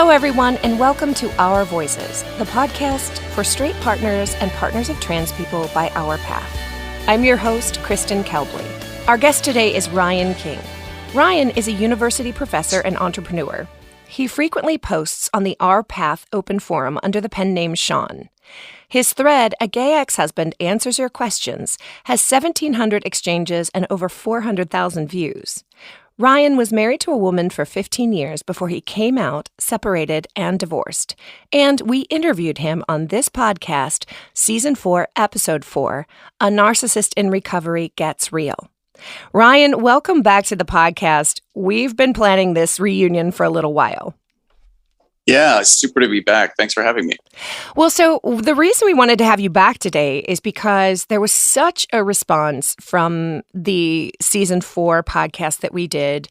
Hello, everyone, and welcome to Our Voices, the podcast for straight partners and partners of trans people by Our Path. I'm your host, Kristen Kelbley. Our guest today is Ryan King. Ryan is a university professor and entrepreneur. He frequently posts on the Our Path open forum under the pen name Sean. His thread, A Gay Ex-Husband Answers Your Questions, has 1,700 exchanges and over 400,000 views. Ryan was married to a woman for 15 years before he came out, separated, and divorced. And we interviewed him on this podcast, Season 4, Episode 4, A Narcissist in Recovery Gets Real. Ryan, welcome back to the podcast. We've been planning this reunion for a little while. Yeah, super to be back. Thanks for having me. Well, so the reason we wanted to have you back today is because there was such a response from the Season 4 podcast that we did.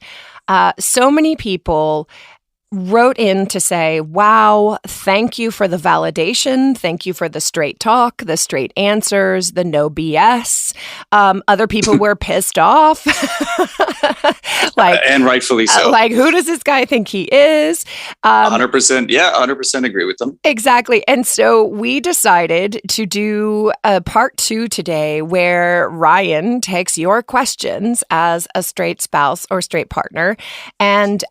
So many people wrote in to say, wow, thank you for the validation. Thank you for the straight talk, the straight answers, the no BS. Other people were pissed off. And rightfully so. Like, who does this guy think he is? 100%. Yeah, 100% agree with them. Exactly. And so we decided to do a part 2 today where Ryan takes your questions as a straight spouse or straight partner. And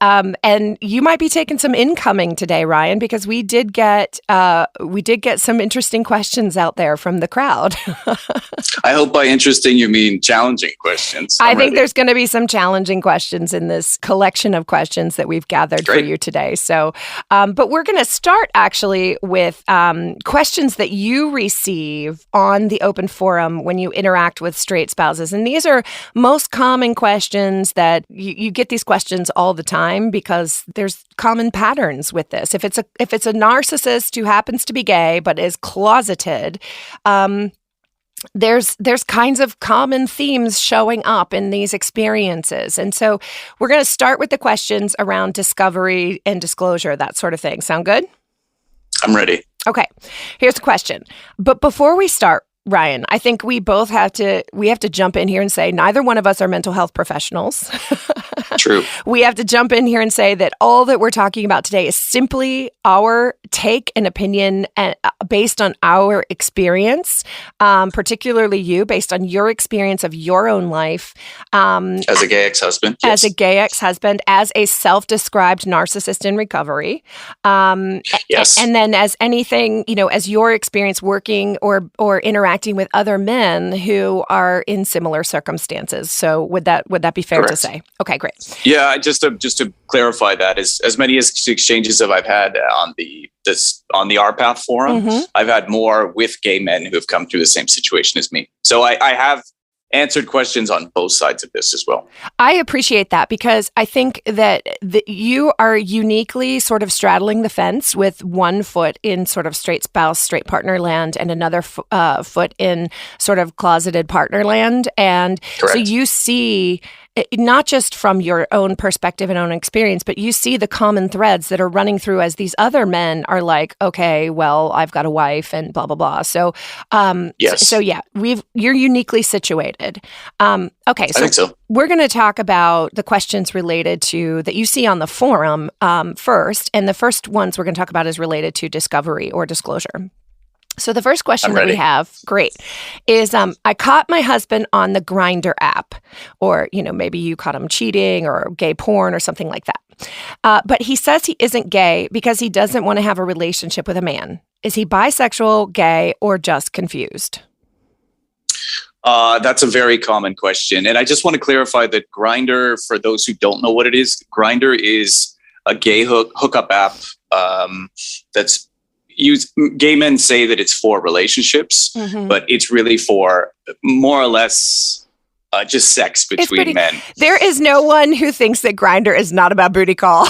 you might be taking some incoming today, Ryan, because we did get some interesting questions out there from the crowd. I hope by interesting you mean challenging questions. I think there's going to be some challenging questions in this collection of questions that we've gathered for you today. So, but we're going to start actually with questions that you receive on the open forum when you interact with straight spouses. And these are most common questions that you get these questions all the time because there's common patterns with this. If it's a narcissist who happens to be gay but is closeted, there's kinds of common themes showing up in these experiences. And so we're going to start with the questions around discovery and disclosure, that sort of thing. Sound good? I'm ready. Okay. Here's the question. But before we start, Ryan, I think we have to jump in here and say neither one of us are mental health professionals. True. We have to jump in here and say that all that we're talking about today is simply our take and opinion based on our experience, particularly you, based on your experience of your own life. As a gay ex-husband. Yes. As a gay ex-husband, as a self-described narcissist in recovery. Yes. And then as anything, as your experience working or interacting with other men who are in similar circumstances. So would that be fair Correct. to say? Okay, great. Yeah, just to clarify that, as many exchanges as I've had on the Our Path forum, Mm-hmm. I've had more with gay men who have come through the same situation as me. So I have answered questions on both sides of this as well. I appreciate that because I think that you are uniquely sort of straddling the fence with one foot in sort of straight spouse, straight partner land and another foot in sort of closeted partner land. And Correct. So you see, not just from your own perspective and own experience, but you see the common threads that are running through as these other men are like, okay, well, I've got a wife and blah, blah, blah. So, yes. So yeah, you're uniquely situated. Okay. I think so. We're going to talk about the questions related to that you see on the forum first. And the first ones we're going to talk about is related to discovery or disclosure. So the first question that we have, great, is I caught my husband on the Grindr app, or, maybe you caught him cheating or gay porn or something like that. But he says he isn't gay because he doesn't want to have a relationship with a man. Is he bisexual, gay, or just confused? That's a very common question. And I just want to clarify that Grindr, for those who don't know what it is, Grindr is a gay hookup app that's used. Gay men say that it's for relationships, mm-hmm. but it's really for more or less just sex between men. There is no one who thinks that Grindr is not about booty call.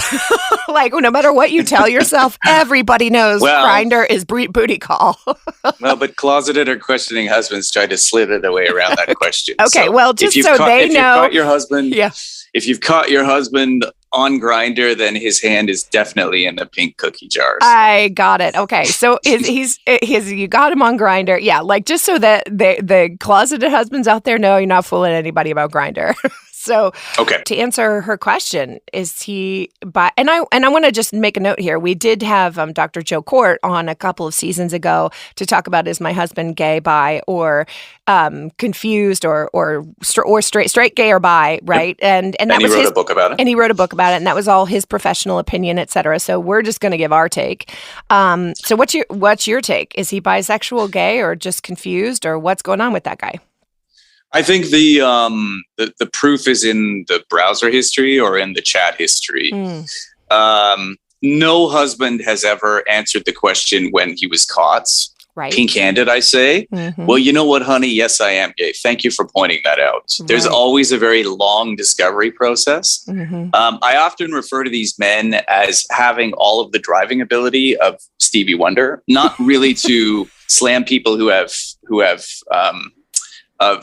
Like, no matter what you tell yourself, everybody knows Grindr is booty call. Well, but closeted or questioning husbands try to slither their way around that question. Okay, so well, just so they know. If you've caught your husband, yeah. If you've caught your husband on Grindr, then his hand is definitely in the pink cookie jar. So. I got it. Okay, so you got him on Grindr. Yeah, like just so that the closeted husbands out there know you're not fooling anybody about Grindr. So Okay. to answer her question, is he bi? And I want to just make a note here. We did have Dr. Joe Court on a couple of seasons ago to talk about, is my husband gay, bi, or confused, or straight, gay, or bi, right? And that And he was wrote a book about it. And he wrote a book about it, and that was all his professional opinion, et cetera. So we're just going to give our take. So what's your take? Is he bisexual, gay, or just confused, or what's going on with that guy? I think the proof is in the browser history or in the chat history. No husband has ever answered the question when he was caught. Right. Pink-handed, I say. Well, you know what, honey? Yes, I am gay. Thank you for pointing that out. There's always a very long discovery process. I often refer to these men as having all of the driving ability of Stevie Wonder, not really to slam people who have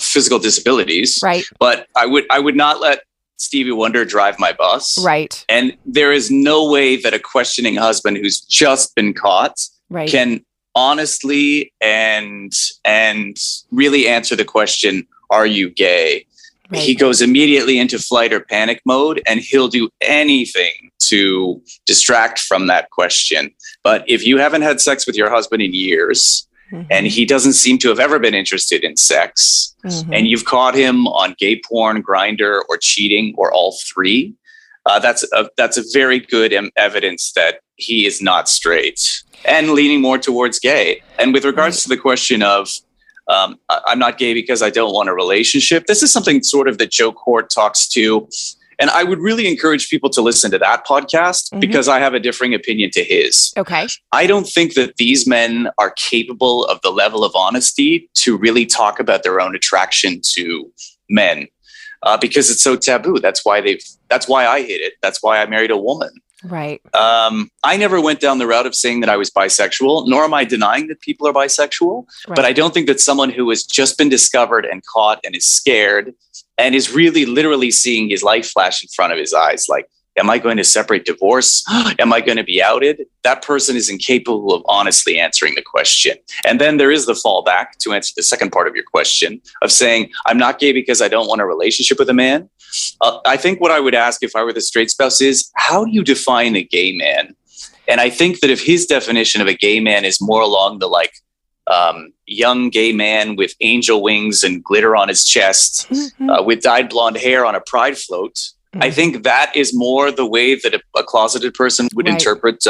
physical disabilities. Right. But I would not let Stevie Wonder drive my bus. Right. And there is no way that a questioning husband who's just been caught can honestly and really answer the question, are you gay? Right. He goes immediately into flight or panic mode, and he'll do anything to distract from that question. But if you haven't had sex with your husband in years, and he doesn't seem to have ever been interested in sex, and you've caught him on gay porn, Grindr, or cheating, or all three, that's a very good evidence that he is not straight and leaning more towards gay. And with regards to the question of, I'm not gay because I don't want a relationship, this is something sort of that Joe Court talks to. And I would really encourage people to listen to that podcast because I have a differing opinion to his. Okay. I don't think that these men are capable of the level of honesty to really talk about their own attraction to men because it's so taboo. That's why I hid it. That's why I married a woman. Right. I never went down the route of saying that I was bisexual, nor am I denying that people are bisexual. Right. But I don't think that someone who has just been discovered and caught and is scared and is really literally seeing his life flash in front of his eyes, like, am I going to separate divorce? Am I going to be outed? That person is incapable of honestly answering the question. And then there is the fallback to answer the second part of your question of saying, I'm not gay because I don't want a relationship with a man. I think what I would ask if I were the straight spouse is, how do you define a gay man? And I think that if his definition of a gay man is more along the young gay man with angel wings and glitter on his chest, with dyed blonde hair on a pride float, I think that is more the way that a closeted person would interpret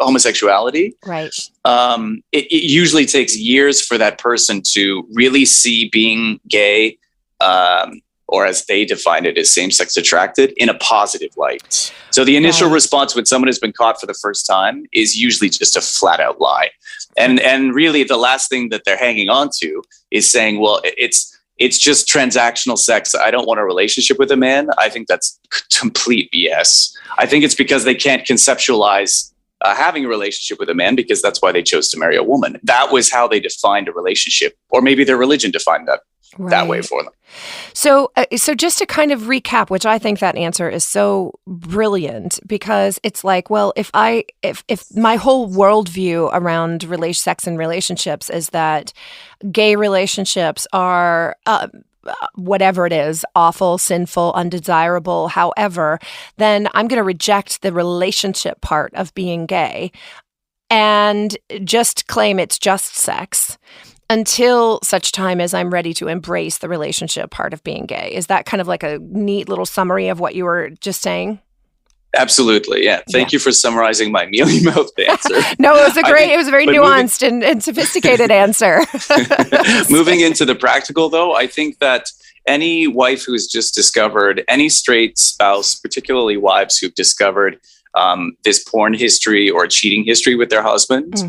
homosexuality. Right. It usually takes years for that person to really see being gay, or as they define it, as same-sex attracted, in a positive light. So the initial response when someone has been caught for the first time is usually just a flat-out lie. And really the last thing that they're hanging on to is saying, well, it's just transactional sex. I don't want a relationship with a man. I think that's complete BS. I think it's because they can't conceptualize having a relationship with a man because that's why they chose to marry a woman. That was how they defined a relationship, or maybe their religion defined that way for them. So just to kind of recap, which I think that answer is so brilliant, because it's like, well, if my whole worldview around sex and relationships is that gay relationships are whatever it is, awful, sinful, undesirable, however, then I'm going to reject the relationship part of being gay and just claim it's just sex until such time as I'm ready to embrace the relationship part of being gay. Is that kind of like a neat little summary of what you were just saying? Absolutely, yeah. Thank you for summarizing my mealy-mouthed answer. No, it was a very nuanced and sophisticated answer. Moving into the practical, though, I think that any wife who's just discovered, any straight spouse, particularly wives who've discovered this porn history or cheating history with their husband,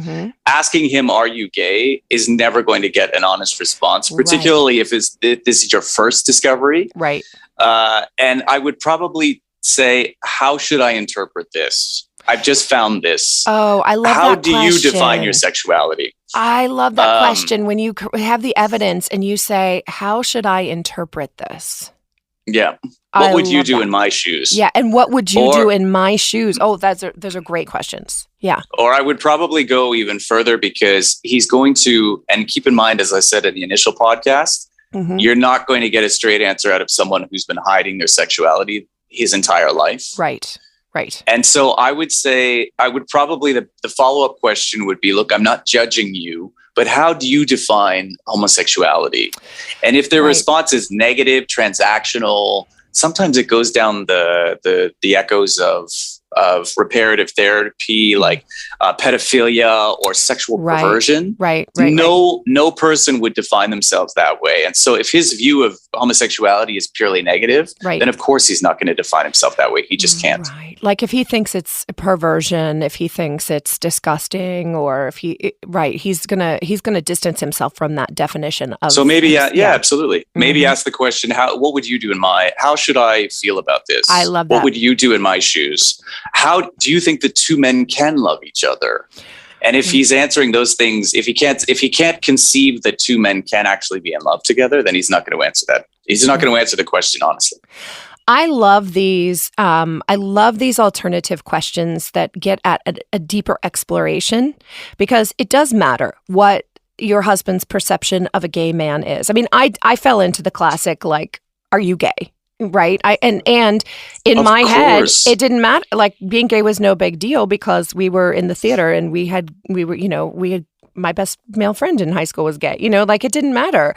asking him, are you gay, is never going to get an honest response, particularly if this is your first discovery. Right. And I would probably say, how should I interpret this? I've just found this. Oh, I love How that do question. you define your sexuality? I love that question. When you have the evidence and you say, how should I interpret this? Yeah. What would you do in my shoes? Yeah. And what would you do in my shoes? Oh, those are great questions. Yeah. Or I would probably go even further, because he's going to, and keep in mind, as I said in the initial podcast, you're not going to get a straight answer out of someone who's been hiding their sexuality his entire life. Right. Right. And so I would say, the follow-up question would be, look, I'm not judging you, but how do you define homosexuality? And if their response is negative, transactional, sometimes it goes down the echoes of reparative therapy, like pedophilia or sexual perversion. Right. No person would define themselves that way. And so if his view of homosexuality is purely negative, then of course he's not going to define himself that way. He just can't. Right. Like if he thinks it's a perversion, if he thinks it's disgusting, or if he's gonna distance himself from that definition of. So maybe, absolutely. Maybe ask the question, what would you do how should I feel about this? I love that. What would you do in my shoes? How do you think the two men can love each other? And if he's answering those things, if he can't conceive that two men can actually be in love together, then he's not going to answer that. He's not going to answer the question honestly. I love these. I love these alternative questions that get at a deeper exploration, because it does matter what your husband's perception of a gay man is. I mean, I fell into the classic, like, are you gay? Right. And in my head, it didn't matter. Like, being gay was no big deal because we were in the theater and we had my best male friend in high school was gay, like it didn't matter.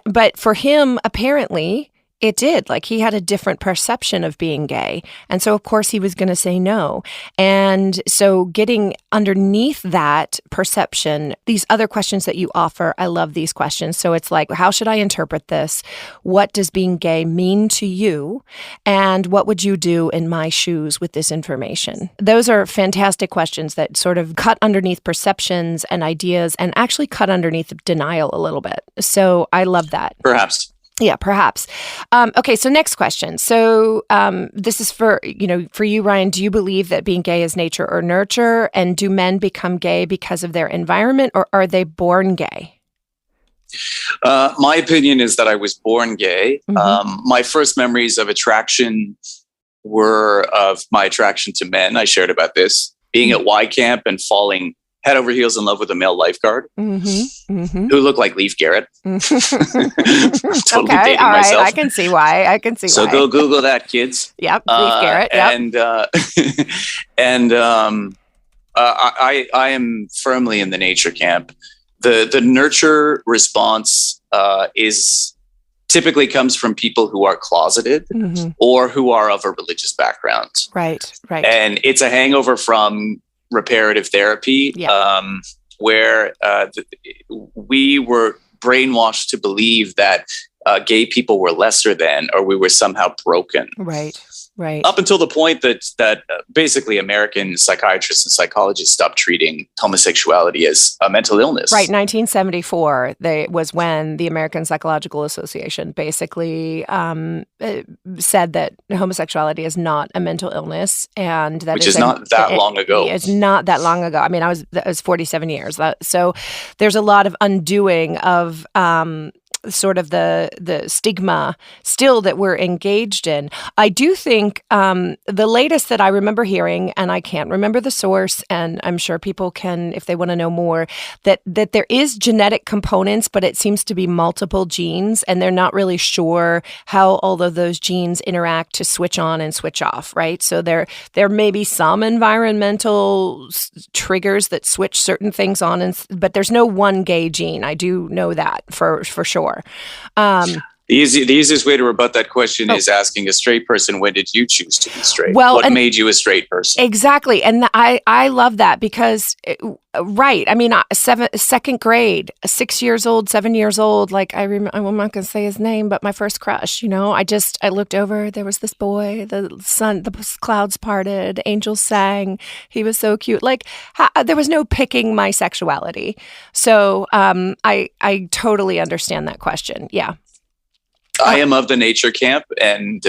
But for him, apparently, it did. Like, he had a different perception of being gay. And so, of course, he was going to say no. And so getting underneath that perception, these other questions that you offer, I love these questions. So it's like, how should I interpret this? What does being gay mean to you? And what would you do in my shoes with this information? Those are fantastic questions that sort of cut underneath perceptions and ideas and actually cut underneath denial a little bit. So I love that. Perhaps. Yeah, perhaps. Okay, so next question. So this is for you, Ryan. Do you believe that being gay is nature or nurture? And do men become gay because of their environment, or are they born gay? My opinion is that I was born gay. My first memories of attraction were of my attraction to men. I shared about this. Being at Y Camp and falling head over heels in love with a male lifeguard who looked like Leif Garrett. Totally okay, all right. myself. I can see why. So go Google that, kids. Yep, Leif Garrett. Yep. And I am firmly in the nature camp. The nurture response is typically comes from people who are closeted or who are of a religious background. Right. And it's a hangover from reparative therapy, where we were brainwashed to believe that gay people were lesser than, or we were somehow broken. Right. Up until the point that basically American psychiatrists and psychologists stopped treating homosexuality as a mental illness. Right. 1974 was when the American Psychological Association basically said that homosexuality is not a mental illness, and that which is not that long ago. It's not that long ago. I mean, that was 47 years. So there's a lot of undoing of sort of the stigma still that we're engaged in. I do think the latest that I remember hearing, and I can't remember the source, and I'm sure people can, if they want to know more, that there is genetic components, but it seems to be multiple genes, and they're not really sure how all of those genes interact to switch on and switch off, right? So there may be some environmental triggers that switch certain things on, but there's no one gay gene. I do know that for sure. The easiest way to rebut that question is asking a straight person, when did you choose to be straight? What made you a straight person? Exactly. And I love that because, right. I mean, second grade, 6 years old, 7 years old, like I'm not going to say his name, but my first crush, I looked over, there was this boy, the clouds parted, angels sang, he was so cute. Like there was no picking my sexuality. So I totally understand that question. Yeah. I am of the nature camp,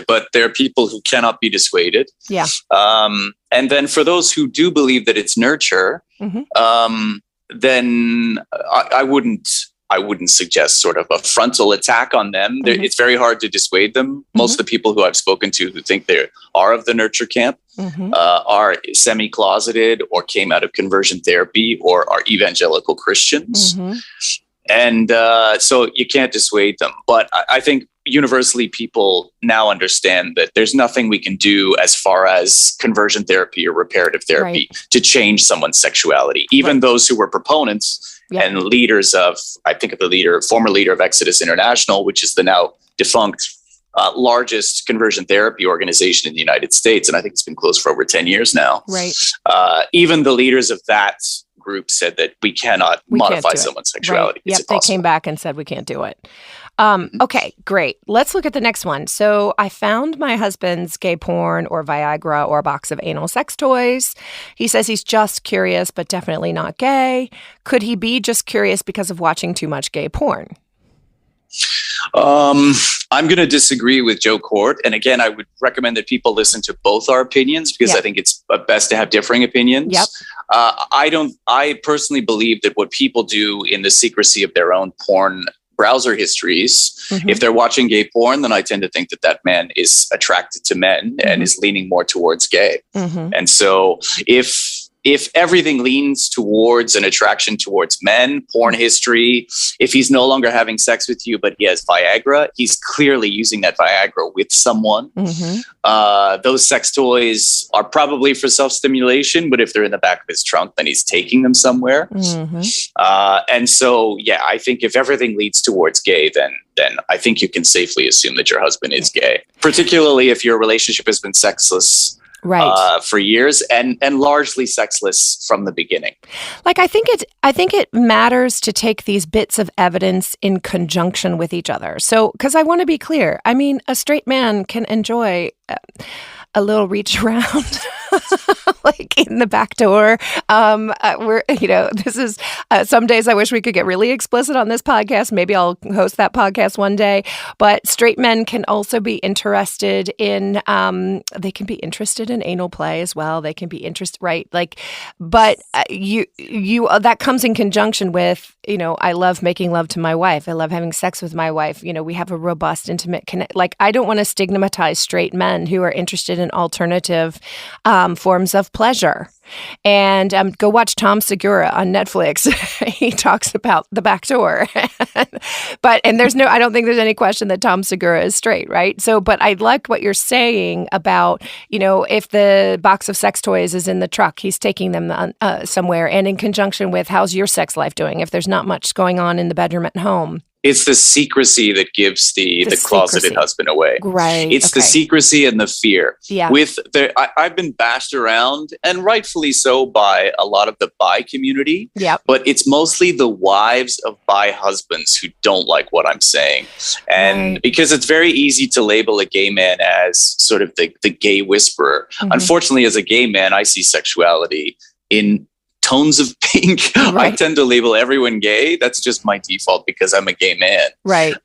but there are people who cannot be dissuaded. Yeah. And then for those who do believe that it's nurture, then I wouldn't suggest sort of a frontal attack on them. It's very hard to dissuade them. Most of the people who I've spoken to who think they are of the nurture camp are semi-closeted or came out of conversion therapy or are evangelical Christians. And so you can't dissuade them. But I think universally people now understand that there's nothing we can do as far as conversion therapy or reparative therapy to change someone's sexuality. Even those who were proponents and leaders of, I think of the former leader of Exodus International, which is the now defunct largest conversion therapy organization in the United States. And I think it's been closed for over 10 years now. Right. Even the leaders of that group said that we cannot modify someone's sexuality. Right. Yep, they came back and said we can't do it. Okay, great. Let's look at the next one. So I found my husband's gay porn or Viagra or a box of anal sex toys. He says he's just curious, but definitely not gay. Could he be just curious because of watching too much gay porn? I'm going to disagree with Joe Court. And again, I would recommend that people listen to both our opinions because I think it's best to have differing opinions. Yep. I personally believe that what people do in the secrecy of their own porn browser histories, if they're watching gay porn, then I tend to think that that man is attracted to men and is leaning more towards gay. And so if everything leans towards an attraction towards men, porn history, if he's no longer having sex with you, but he has Viagra, he's clearly using that Viagra with someone. Those sex toys are probably for self-stimulation, but if they're in the back of his trunk, then he's taking them somewhere. And so, yeah, I think if everything leads towards gay, then I think you can safely assume that your husband is gay, particularly if your relationship has been sexless for years and largely sexless from the beginning. Like, I think it matters to take these bits of evidence in conjunction with each other. So, because I want to be clear, I mean, a straight man can enjoy a little reach around, like in the back door. This is some days I wish we could get really explicit on this podcast. Maybe I'll host that podcast one day. But straight men can also be interested in, they can be interested in anal play as well. They can be interested, right? Like, but you that comes in conjunction with, I love making love to my wife. I love having sex with my wife. We have a robust, intimate connect. Like, I don't want to stigmatize straight men who are interested in alternative forms of pleasure. And go watch Tom Segura on Netflix. He talks about the back door. And I don't think there's any question that Tom Segura is straight, right? So, but I like what you're saying about, if the box of sex toys is in the truck, he's taking them somewhere, and in conjunction with how's your sex life doing if there's not much going on in the bedroom at home. It's the secrecy that gives the closeted husband away. Right. It's the secrecy and the fear. Yeah. I've been bashed around, and rightfully so, by a lot of the bi community. Yeah. But it's mostly the wives of bi husbands who don't like what I'm saying. And because it's very easy to label a gay man as sort of the gay whisperer. Unfortunately, as a gay man, I see sexuality in tones of pink. I tend to label everyone gay. That's just my default because I'm a gay man. Right.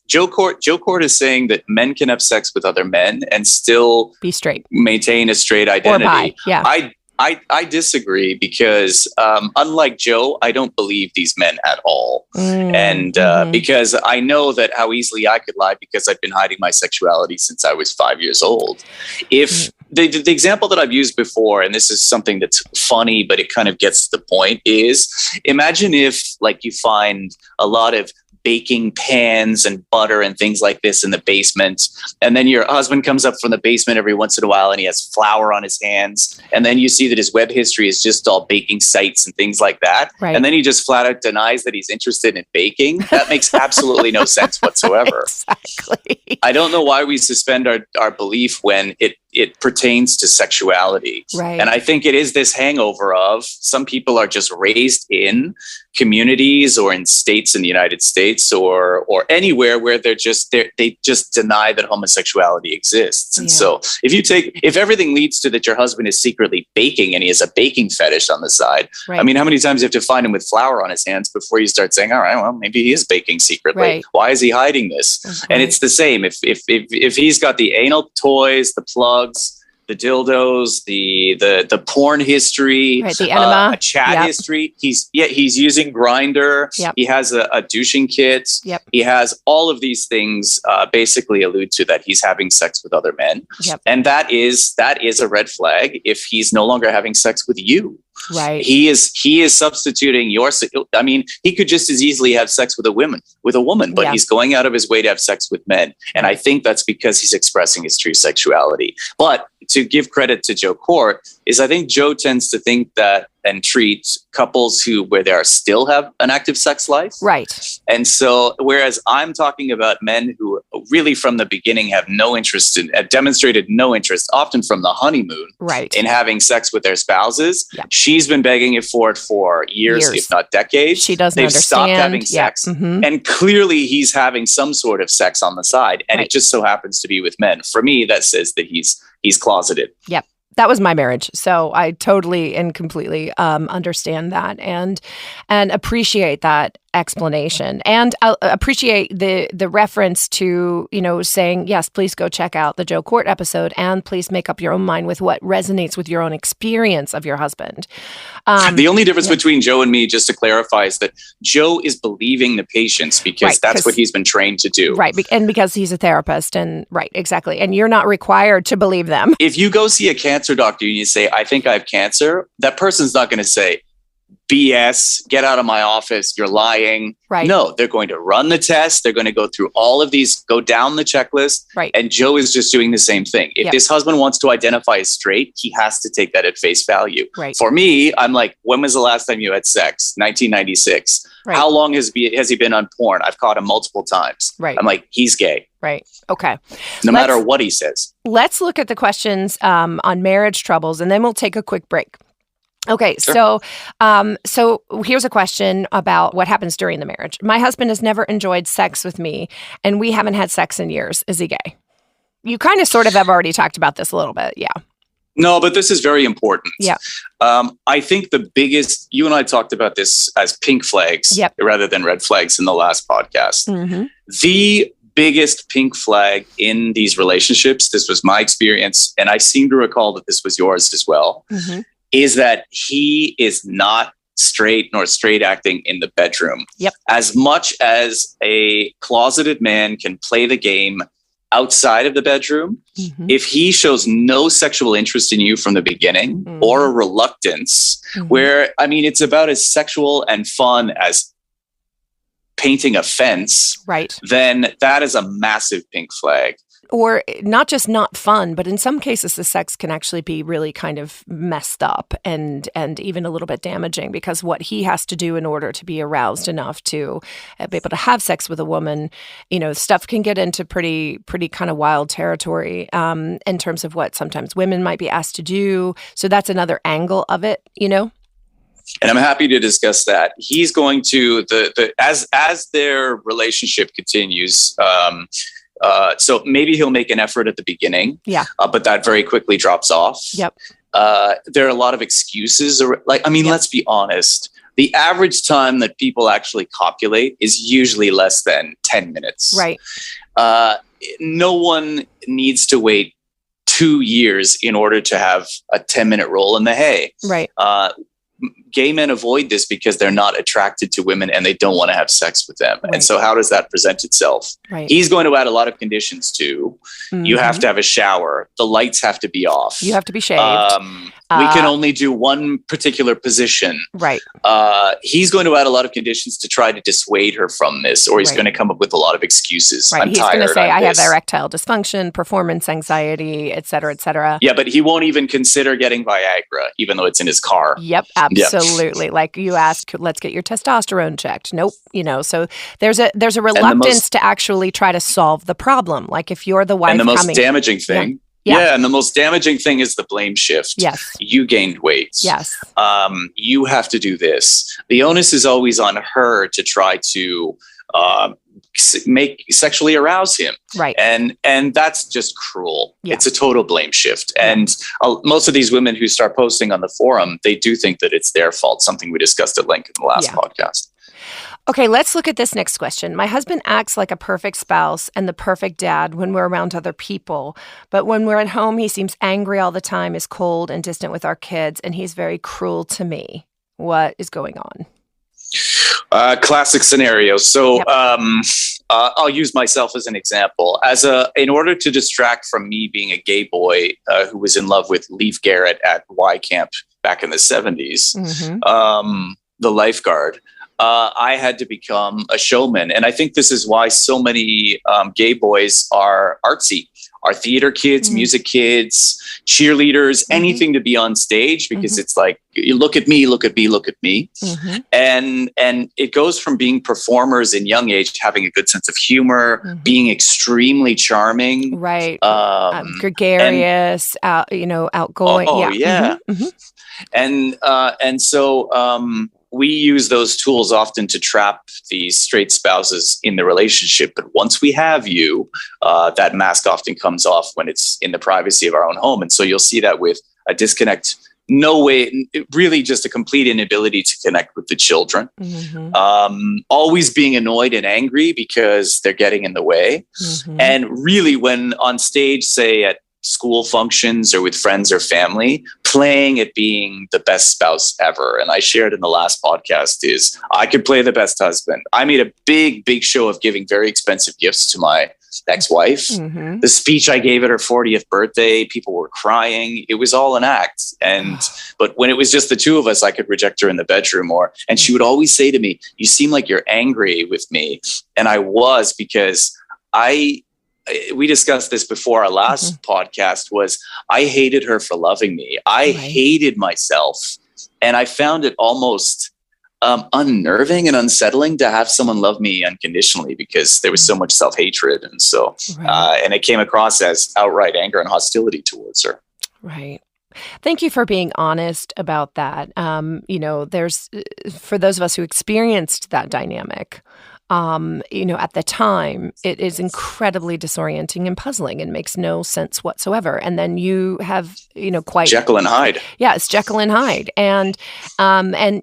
Joe Court is saying that men can have sex with other men and still be straight, maintain a straight identity. Or bi. Yeah. I disagree because unlike Joe, I don't believe these men at all. Because I know that how easily I could lie because I've been hiding my sexuality since I was 5 years old. If the example that I've used before, and this is something that's funny, but it kind of gets to the point, is imagine if you find a lot of baking pans and butter and things like this in the basement. And then your husband comes up from the basement every once in a while and he has flour on his hands. And then you see that his web history is just all baking sites and things like that. Right. And then he just flat out denies that he's interested in baking. That makes absolutely no sense whatsoever. Exactly. I don't know why we suspend our belief when it pertains to sexuality. Right. And I think it is this hangover of some people are just raised in communities or in states in the United States or anywhere where they just deny that homosexuality exists. And so if everything leads to that your husband is secretly baking and he has a baking fetish on the side, I mean, how many times do you have to find him with flour on his hands before you start saying, all right, well, maybe he is baking secretly. Right. Why is he hiding this? And it's the same. If he's got the anal toys, the plugs, the dildos, the porn history, the enema, a chat history. He's using Grindr. Yep. He has a douching kit. Yep. He has all of these things basically allude to that he's having sex with other men. Yep. And that is a red flag if he's no longer having sex with you. Right. He is substituting I mean, he could just as easily have sex with a woman, but he's going out of his way to have sex with men. And I think that's because he's expressing his true sexuality. But to give credit to Joe Court is I think Joe tends to think that and treat couples where they are still have an active sex life. Right. And so, whereas I'm talking about men who really from the beginning have demonstrated no interest, often from the honeymoon, in having sex with their spouses. Yep. She's been begging for it for years, if not decades. She doesn't They've understand. stopped having sex. And clearly he's having some sort of sex on the side. And it just so happens to be with men. For me, that says that he's closeted. Yep. That was my marriage. So I totally and completely understand that and appreciate that explanation and appreciate the reference to, saying, yes, please go check out the Joe Court episode and please make up your own mind with what resonates with your own experience of your husband. The only difference between Joe and me, just to clarify, is that Joe is believing the patients because that's what he's been trained to do. Right. And because he's a therapist exactly. And you're not required to believe them. If you go see a cancer doctor and you say, I think I have cancer, that person's not going to say, BS, get out of my office, you're lying. Right. No, they're going to run the test. They're going to go through all of these, go down the checklist. Right. And Joe is just doing the same thing. If this husband wants to identify as straight, he has to take that at face value. Right. For me, I'm like, when was the last time you had sex? 1996. Right. How long has he been on porn? I've caught him multiple times. Right. I'm like, he's gay. Right. Okay. No matter what he says. Let's look at the questions on marriage troubles, and then we'll take a quick break. Okay, sure. So here's a question about what happens during the marriage. My husband has never enjoyed sex with me, and we haven't had sex in years. Is he gay? You kind of sort of have already talked about this a little bit. Yeah. No, but this is very important. Yeah. I think you and I talked about this as pink flags rather than red flags in the last podcast. Mm-hmm. The biggest pink flag in these relationships, this was my experience, and I seem to recall that this was yours as well, is that he is not straight nor straight acting in the bedroom. Yep. As much as a closeted man can play the game outside of the bedroom, if he shows no sexual interest in you from the beginning or a reluctance, where, I mean, it's about as sexual and fun as painting a fence, then that is a massive pink flag. Or not just not fun, but in some cases, the sex can actually be really kind of messed up and even a little bit damaging because what he has to do in order to be aroused enough to be able to have sex with a woman, stuff can get into pretty kind of wild territory in terms of what sometimes women might be asked to do. So that's another angle of it, And I'm happy to discuss that. He's going to as their relationship continues. So maybe he'll make an effort at the beginning, but that very quickly drops off. Yep. There are a lot of excuses. Let's be honest. The average time that people actually copulate is usually less than 10 minutes. Right. No one needs to wait 2 years in order to have a 10-minute roll in the hay. Right. Gay men avoid this because they're not attracted to women and they don't want to have sex with them. Right. And so how does that present itself? Right. He's going to add a lot of conditions too. You have to have a shower. The lights have to be off. You have to be shaved. We can only do one particular position. Right. He's going to add a lot of conditions to try to dissuade her from this, or he's going to come up with a lot of excuses. Right. He's going to say, I have erectile dysfunction, performance anxiety, et cetera, et cetera. Yeah, but he won't even consider getting Viagra, even though it's in his car. Yep, absolutely. Like you ask, let's get your testosterone checked. Nope. So there's a reluctance to actually try to solve the problem. Like if you're the wife and the most damaging thing. Yeah, and the most damaging thing is the blame shift. Yes. You gained weight. Yes. You have to do this. The onus is always on her to try to sexually arouse him. Right. And that's just cruel. Yeah. It's a total blame shift. And most of these women who start posting on the forum, they do think that it's their fault, something we discussed at length in the last podcast. Okay, let's look at this next question. My husband acts like a perfect spouse and the perfect dad when we're around other people. But when we're at home, he seems angry all the time, is cold and distant with our kids, and he's very cruel to me. What is going on? Classic scenario. So I'll use myself as an example. In order to distract from me being a gay boy who was in love with Leif Garrett at Y Camp back in the 70s, Mm-hmm. the lifeguard, I had to become a showman. And I think this is why so many gay boys are artsy, are theater kids, music kids, cheerleaders, anything to be on stage, because it's like, you look at me, look at me, look at me. And it goes from being performers in young age, having a good sense of humor, being extremely charming. Right. Gregarious, outgoing. Oh, Yeah. yeah. And so we use those tools often to trap these straight spouses in the relationship. But once we have you, that mask often comes off when it's in the privacy of our own home. And so you'll see that with a disconnect, no way, really just a complete inability to connect with the children. Always being annoyed and angry because they're getting in the way. And really, when on stage, say at school functions or with friends or family, playing at being the best spouse ever. And I shared in the last podcast is I could play the best husband. I made a big show of giving very expensive gifts to my ex-wife. The speech I gave at her 40th birthday, people were crying. It was all an act. But when it was just the two of us, I could reject her in the bedroom and she would always say to me, "You seem like you're angry with me." And I was, because we discussed this before our last podcast, was I hated her for loving me. I hated myself. And I found it almost unnerving and unsettling to have someone love me unconditionally, because there was so much self-hatred. And so, and it came across as outright anger and hostility towards her. Right. Thank you for being honest about that. There's, for those of us who experienced that dynamic, at the time, it is incredibly disorienting and puzzling and makes no sense whatsoever. And then you have, quite Jekyll and Hyde. Yeah, it's Jekyll and Hyde, and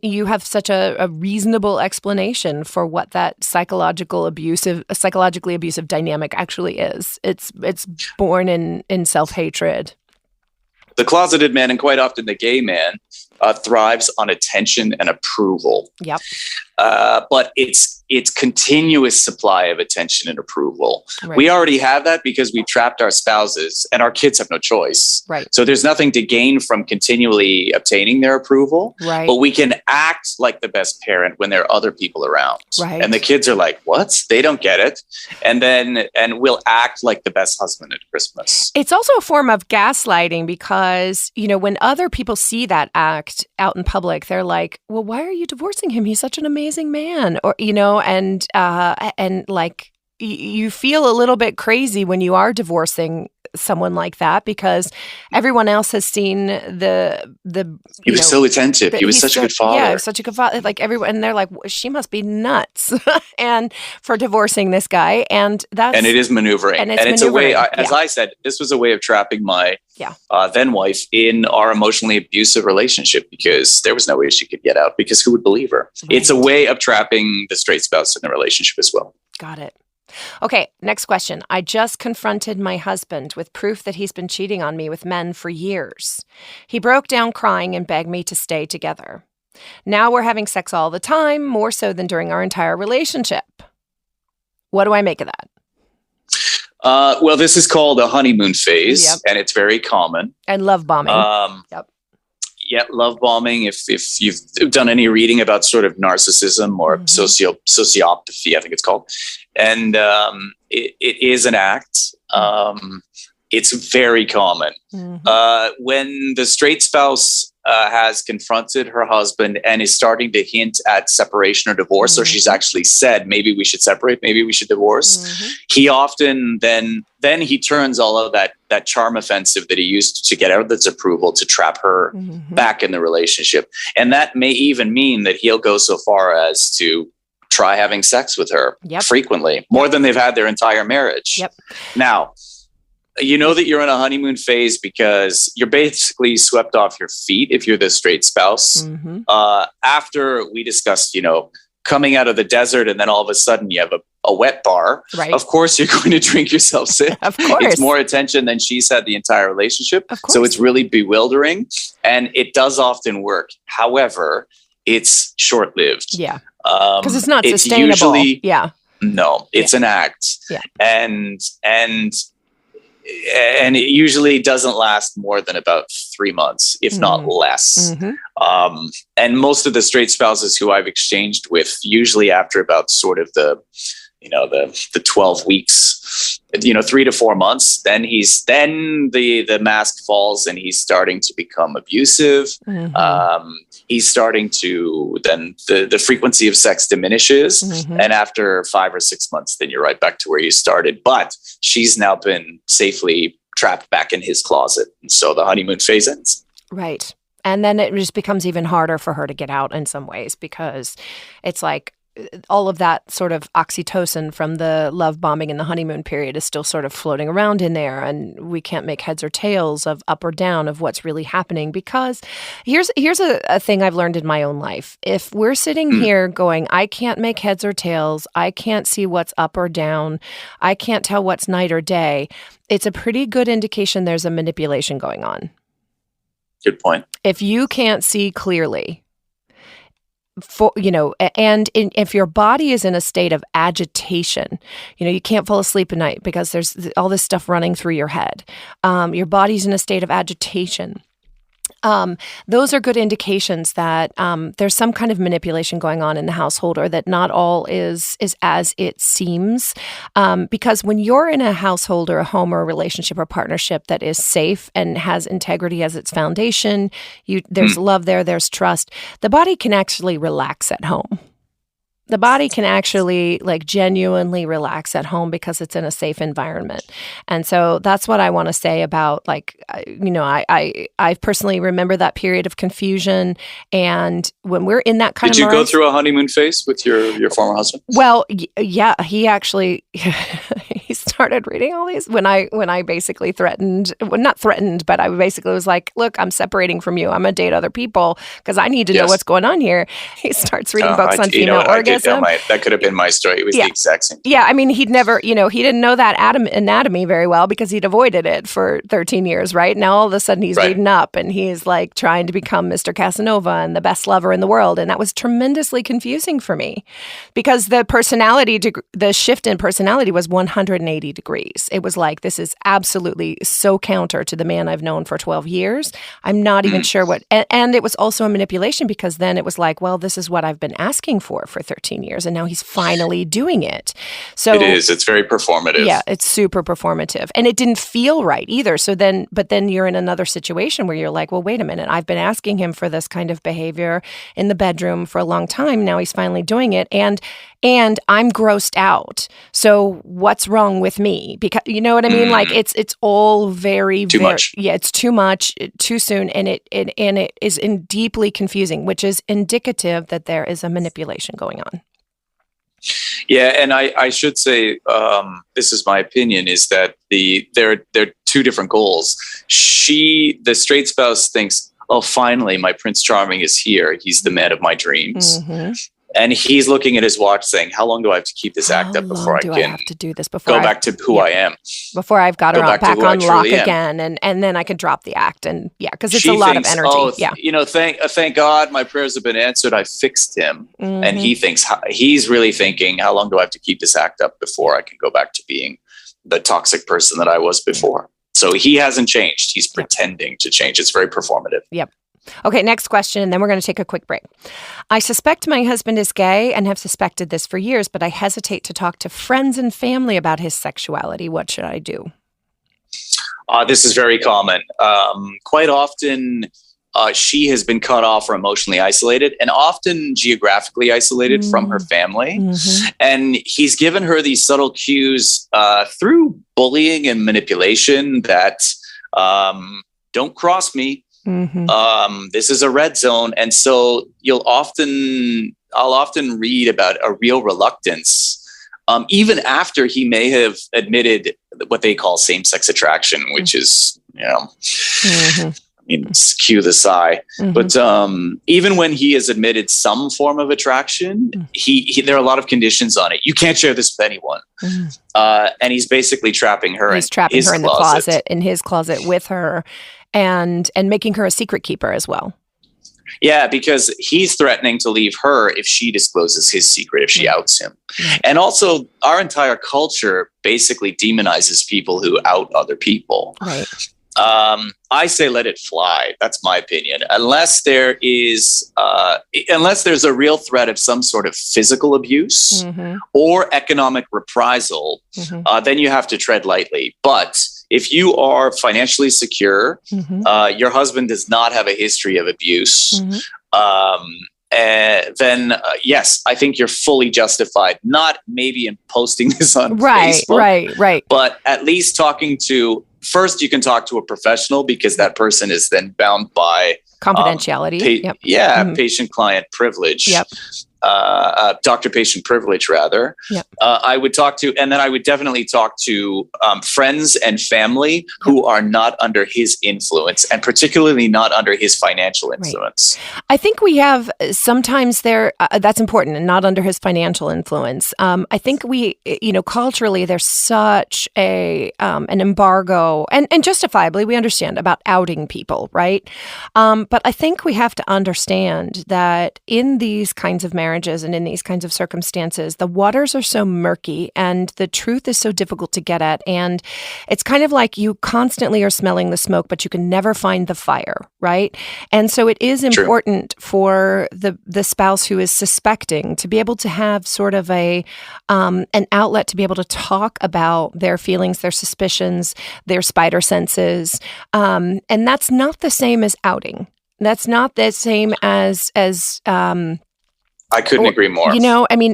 you have such a reasonable explanation for what that psychologically abusive dynamic actually is. It's born in self-hatred. The closeted man, and quite often the gay man, thrives on attention and approval. Yep. But it's continuous supply of attention and approval. Right. We already have that because we trapped our spouses, and our kids have no choice. Right. So there's nothing to gain from continually obtaining their approval. Right. But we can act like the best parent when there are other people around. Right. And the kids are like, "What? They don't get it." And we'll act like the best husband at Christmas. It's also a form of gaslighting, because, when other people see that act out in public, they're like, "Well, why are you divorcing him? He's such an amazing man." Or, and like you feel a little bit crazy when you are divorcing someone like that, because everyone else has seen he was so attentive. He was such a good father. Yeah, such a good father. Like everyone, and they're like, she must be nuts, and for divorcing this guy, and it is maneuvering, and it's a way. As I said, this was a way of trapping my then wife in our emotionally abusive relationship, because there was no way she could get out, because who would believe her? Right. It's a way of trapping the straight spouse in the relationship as well. Got it. Okay, next question. I just confronted my husband with proof that he's been cheating on me with men for years. He broke down crying and begged me to stay together. Now we're having sex all the time, more so than during our entire relationship. What do I make of that? Well, this is called a honeymoon phase, and it's very common. And love bombing. Yeah, love bombing. If you've done any reading about sort of narcissism or sociopathy, I think it's called, and it is an act. It's very common. When the straight spouse has confronted her husband and is starting to hint at separation or divorce, or she's actually said, maybe we should separate, maybe we should divorce, he often then he turns all of that charm offensive that he used to get out of this approval to trap her back in the relationship. And that may even mean that he'll go so far as to try having sex with her frequently, more than they've had their entire marriage. Now, you know that you're in a honeymoon phase because you're basically swept off your feet if you're the straight spouse. After we discussed, coming out of the desert, and then all of a sudden you have a wet bar. Right. Of course, you're going to drink yourself sick. Of course. It's more attention than she's had the entire relationship. Of course. So it's really bewildering, and it does often work. However, it's short-lived. Yeah. Because it's not sustainable. No, it's an act. Yeah. And and it usually doesn't last more than about 3 months, if not less. And most of the straight spouses who I've exchanged with, usually after about sort of the 12 weeks, 3 to 4 months, then the mask falls and he's starting to become abusive. He's starting to, then the frequency of sex diminishes. And after 5 or 6 months, then you're right back to where you started. But she's now been safely trapped back in his closet. And so the honeymoon phase ends. Right. And then it just becomes even harder for her to get out in some ways, because it's like all of that sort of oxytocin from the love bombing in the honeymoon period is still sort of floating around in there, and we can't make heads or tails of up or down of what's really happening. Because here's a thing I've learned in my own life. If we're sitting here going, I can't make heads or tails, I can't see what's up or down, I can't tell what's night or day, it's a pretty good indication there's a manipulation going on. Good point. If you can't see clearly, if your body is in a state of agitation, you can't fall asleep at night because there's all this stuff running through your head. Your body's in a state of agitation. Those are good indications that there's some kind of manipulation going on in the household, or that not all is as it seems. Because when you're in a household or a home or a relationship or partnership that is safe and has integrity as its foundation, there's love there's trust, the body can actually relax at home. The body can actually genuinely relax at home because it's in a safe environment. And so that's what I want to say about I personally remember that period of confusion. And when we're in that kind Did of you go through a honeymoon phase with your former husband? Well, yeah, he actually he started reading all these when I basically threatened, well, not threatened, but I basically was like, look, I'm separating from you. I'm going to date other people because I need to know what's going on here. He starts reading books on female orgasm. That could have been my story. It was the exact same. Yeah, I mean, he'd never, he didn't know that anatomy very well because he'd avoided it for 13 years, right? Now all of a sudden he's reading up and he's trying to become Mr. Casanova and the best lover in the world. And that was tremendously confusing for me because the shift in personality was 180 degrees. It was like, this is absolutely so counter to the man I've known for 12 years. I'm not even sure what, and it was also a manipulation because then it was like, well, this is what I've been asking for 13 years, and now he's finally doing it. So it is. It's very performative. Yeah, it's super performative, and it didn't feel right either. So then you're in another situation where you're like, well, wait a minute. I've been asking him for this kind of behavior in the bedroom for a long time. Now he's finally doing it, and I'm grossed out. So what's wrong with me? Because you know what I mean? It's all very too much. Yeah, it's too much, too soon, and it is deeply confusing, which is indicative that there is a manipulation going on. Yeah, and I should say, this is my opinion, is that there are two different goals. The straight spouse thinks, oh, finally, my Prince Charming is here. He's the man of my dreams. And he's looking at his watch saying, how long do I have to keep this act up before I have to do this before go back to who I am? Before I've got her back on lock again, and then I can drop the act. And because it's a lot of energy. Thank God my prayers have been answered. I fixed him. And he's really thinking, how long do I have to keep this act up before I can go back to being the toxic person that I was before? So he hasn't changed. He's pretending to change. It's very performative. Yep. Okay, next question, and then we're going to take a quick break. I suspect my husband is gay and have suspected this for years, but I hesitate to talk to friends and family about his sexuality. What should I do? This is very common. Quite often, she has been cut off or emotionally isolated, and often geographically isolated from her family. And he's given her these subtle cues through bullying and manipulation that don't cross me. This is a red zone. And so I'll often read about a real reluctance, even after he may have admitted what they call same-sex attraction, which is, cue the sigh. But even when he has admitted some form of attraction, there are a lot of conditions on it. You can't share this with anyone. And he's basically trapping her. He's trapping her in the closet, in his closet with her. And making her a secret keeper as well. Yeah, because he's threatening to leave her if she discloses his secret, if she outs him. And also, our entire culture basically demonizes people who out other people. Right. I say let it fly. That's my opinion. Unless there's a real threat of some sort of physical abuse or economic reprisal, then you have to tread lightly. But if you are financially secure, your husband does not have a history of abuse, then yes, I think you're fully justified. Not maybe in posting this on Facebook, right. But at least talking to. First, you can talk to a professional because that person is then bound by confidentiality. Patient-client privilege. Yep. Doctor-patient privilege, rather. Yep. I would definitely talk to friends and family who are not under his influence, and particularly not under his financial influence. Right. I think we have sometimes that's important, and not under his financial influence. I think culturally, there's such an embargo, and justifiably, we understand about outing people, right? But I think we have to understand that in these kinds of marriages and in these kinds of circumstances, the waters are so murky and the truth is so difficult to get at. And it's kind of like you constantly are smelling the smoke, but you can never find the fire, right? And so it is important for the spouse who is suspecting to be able to have sort of an outlet to be able to talk about their feelings, their suspicions, their spider senses. And that's not the same as outing. That's not the same as I couldn't agree more.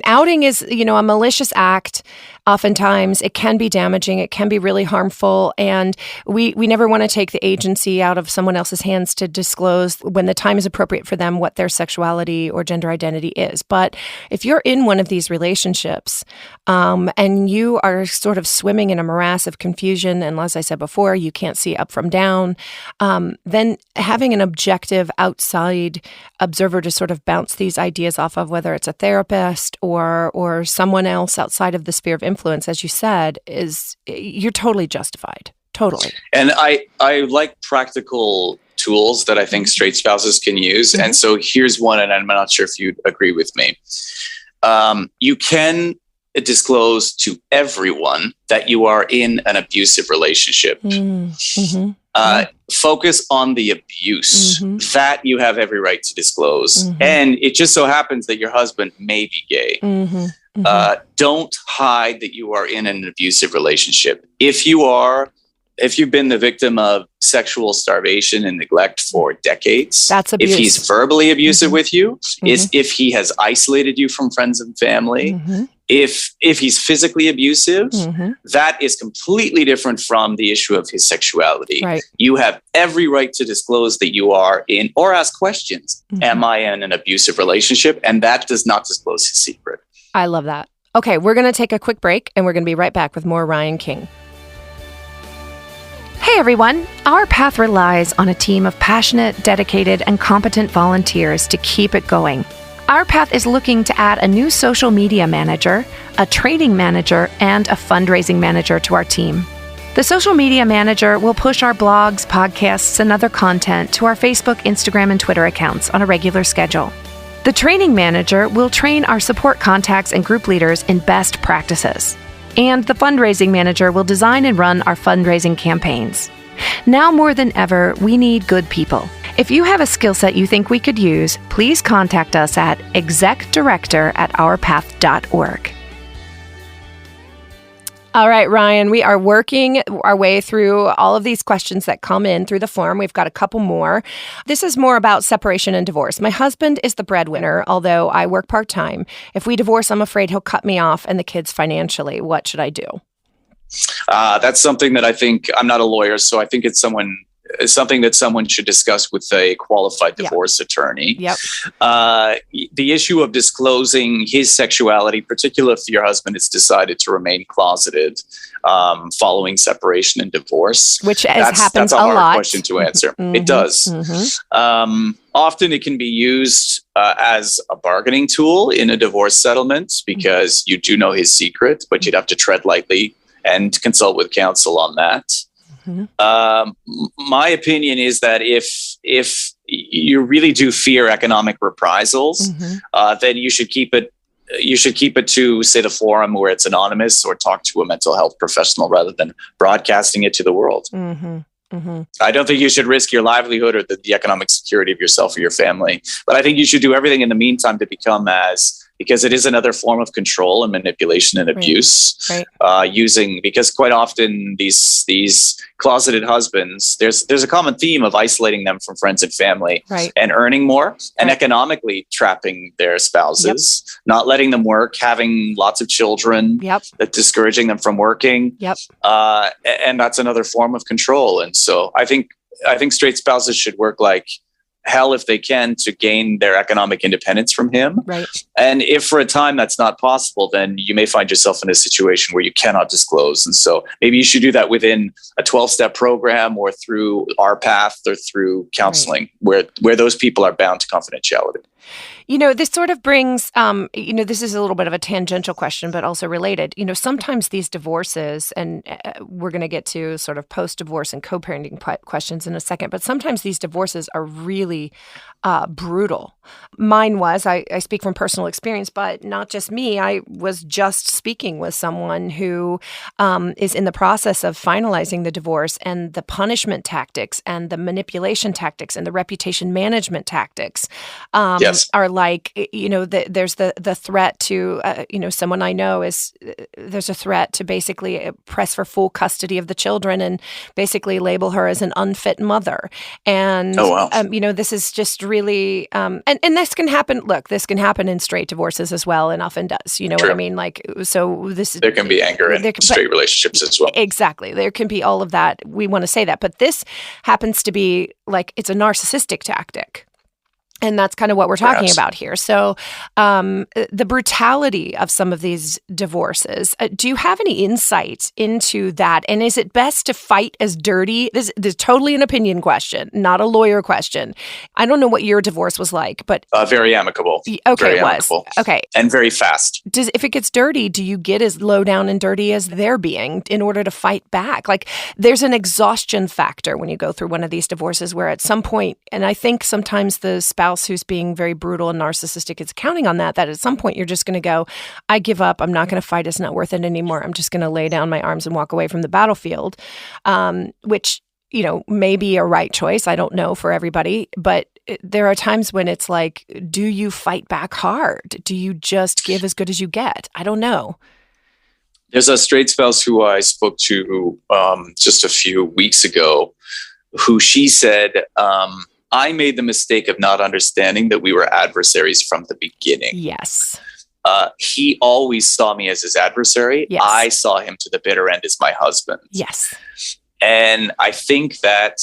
Outing is, a malicious act. Oftentimes it can be damaging. It can be really harmful. And we never want to take the agency out of someone else's hands to disclose when the time is appropriate for them what their sexuality or gender identity is. But if you're in one of these relationships and you are sort of swimming in a morass of confusion, and as I said before, you can't see up from down, then having an objective outside observer to sort of bounce these ideas off of, whether it's a therapist or someone else outside of the sphere of influence, as you said, you're totally justified. Totally. And I like practical tools that I think straight spouses can use. And so here's one, and I'm not sure if you'd agree with me. You can disclose to everyone that you are in an abusive relationship. Focus on the abuse that you have every right to disclose. And it just so happens that your husband may be gay. Don't hide that you are in an abusive relationship. If you've been the victim of sexual starvation and neglect for decades, that's abuse. If he's verbally abusive with you, if he has isolated you from friends and family, if he's physically abusive, that is completely different from the issue of his sexuality. Right. You have every right to disclose that you are in, or ask questions. Am I in an abusive relationship? And that does not disclose his secret. I love that. Okay, we're going to take a quick break and we're going to be right back with more Ryan King. Hey everyone, Our Path relies on a team of passionate, dedicated, and competent volunteers to keep it going. Our Path is looking to add a new social media manager, a training manager, and a fundraising manager to our team. The social media manager will push our blogs, podcasts, and other content to our Facebook, Instagram, and Twitter accounts on a regular schedule. The training manager will train our support contacts and group leaders in best practices. And the fundraising manager will design and run our fundraising campaigns. Now more than ever, we need good people. If you have a skill set you think we could use, please contact us at execdirector@ourpath.org. All right, Ryan, we are working our way through all of these questions that come in through the form. We've got a couple more. This is more about separation and divorce. My husband is the breadwinner, although I work part-time. If we divorce, I'm afraid he'll cut me off and the kids financially. What should I do? That's something that I think, I'm not a lawyer, so I think it's something that someone should discuss with a qualified divorce attorney. Yep. The issue of disclosing his sexuality, particularly if your husband has decided to remain closeted following separation and divorce, which happens that's a a hard lot. Question to answer. It does. Often it can be used as a bargaining tool in a divorce settlement because you do know his secret, but you'd have to tread lightly and consult with counsel on that. My opinion is that if you really do fear economic reprisals, then you should keep it. You should keep it to, say, the forum where it's anonymous, or talk to a mental health professional rather than broadcasting it to the world. I don't think you should risk your livelihood or the economic security of yourself or your family. But I think you should do everything in the meantime to become because it is another form of control and manipulation and abuse. Because quite often these closeted husbands, there's a common theme of isolating them from friends and family, and earning more, and economically trapping their spouses, not letting them work, having lots of children, discouraging them from working. And that's another form of control. And so I think straight spouses should work like hell if they can to gain their economic independence from him. And if for a time that's not possible, then you may find yourself in a situation where you cannot disclose. And so maybe you should do that within a 12-step program, or through our path, or through counseling, where those people are bound to confidentiality. This sort of brings, this is a little bit of a tangential question, but also related. Sometimes these divorces, and we're going to get to sort of post-divorce and co-parenting questions in a second, but sometimes these divorces are really brutal. Mine was, I speak from personal experience, but not just me. I was just speaking with someone who is in the process of finalizing the divorce, and the punishment tactics and the manipulation tactics and the reputation management tactics are like, there's the threat to, someone I know there's a threat to basically press for full custody of the children and basically label her as an unfit mother. And, this is just really, and this can happen. Look, this can happen in straight divorces as well, and often does. You know what I mean? Like, so this is. There can be anger in straight relationships as well. Exactly. There can be all of that. We want to say that. But this happens to be like, it's a narcissistic tactic. And that's kind of what we're talking about here. So the brutality of some of these divorces, do you have any insight into that? And is it best to fight as dirty? This is totally an opinion question, not a lawyer question. I don't know what your divorce was like, but... very amicable. Okay, very it was. Amicable. Okay. And very fast. If it gets dirty, do you get as low down and dirty as they're being in order to fight back? Like, there's an exhaustion factor when you go through one of these divorces where at some point, and I think sometimes the spouse who's being very brutal and narcissistic is counting on that at some point you're just going to go, I give up. I'm not going to fight. It's not worth it anymore. I'm just going to lay down my arms and walk away from the battlefield, which, may be a right choice. I don't know for everybody, but there are times when it's like, do you fight back hard? Do you just give as good as you get? I don't know. There's a straight spouse who I spoke to just a few weeks ago, who she said, I made the mistake of not understanding that we were adversaries from the beginning. Yes. He always saw me as his adversary. Yes. I saw him to the bitter end as my husband. Yes. And I think that,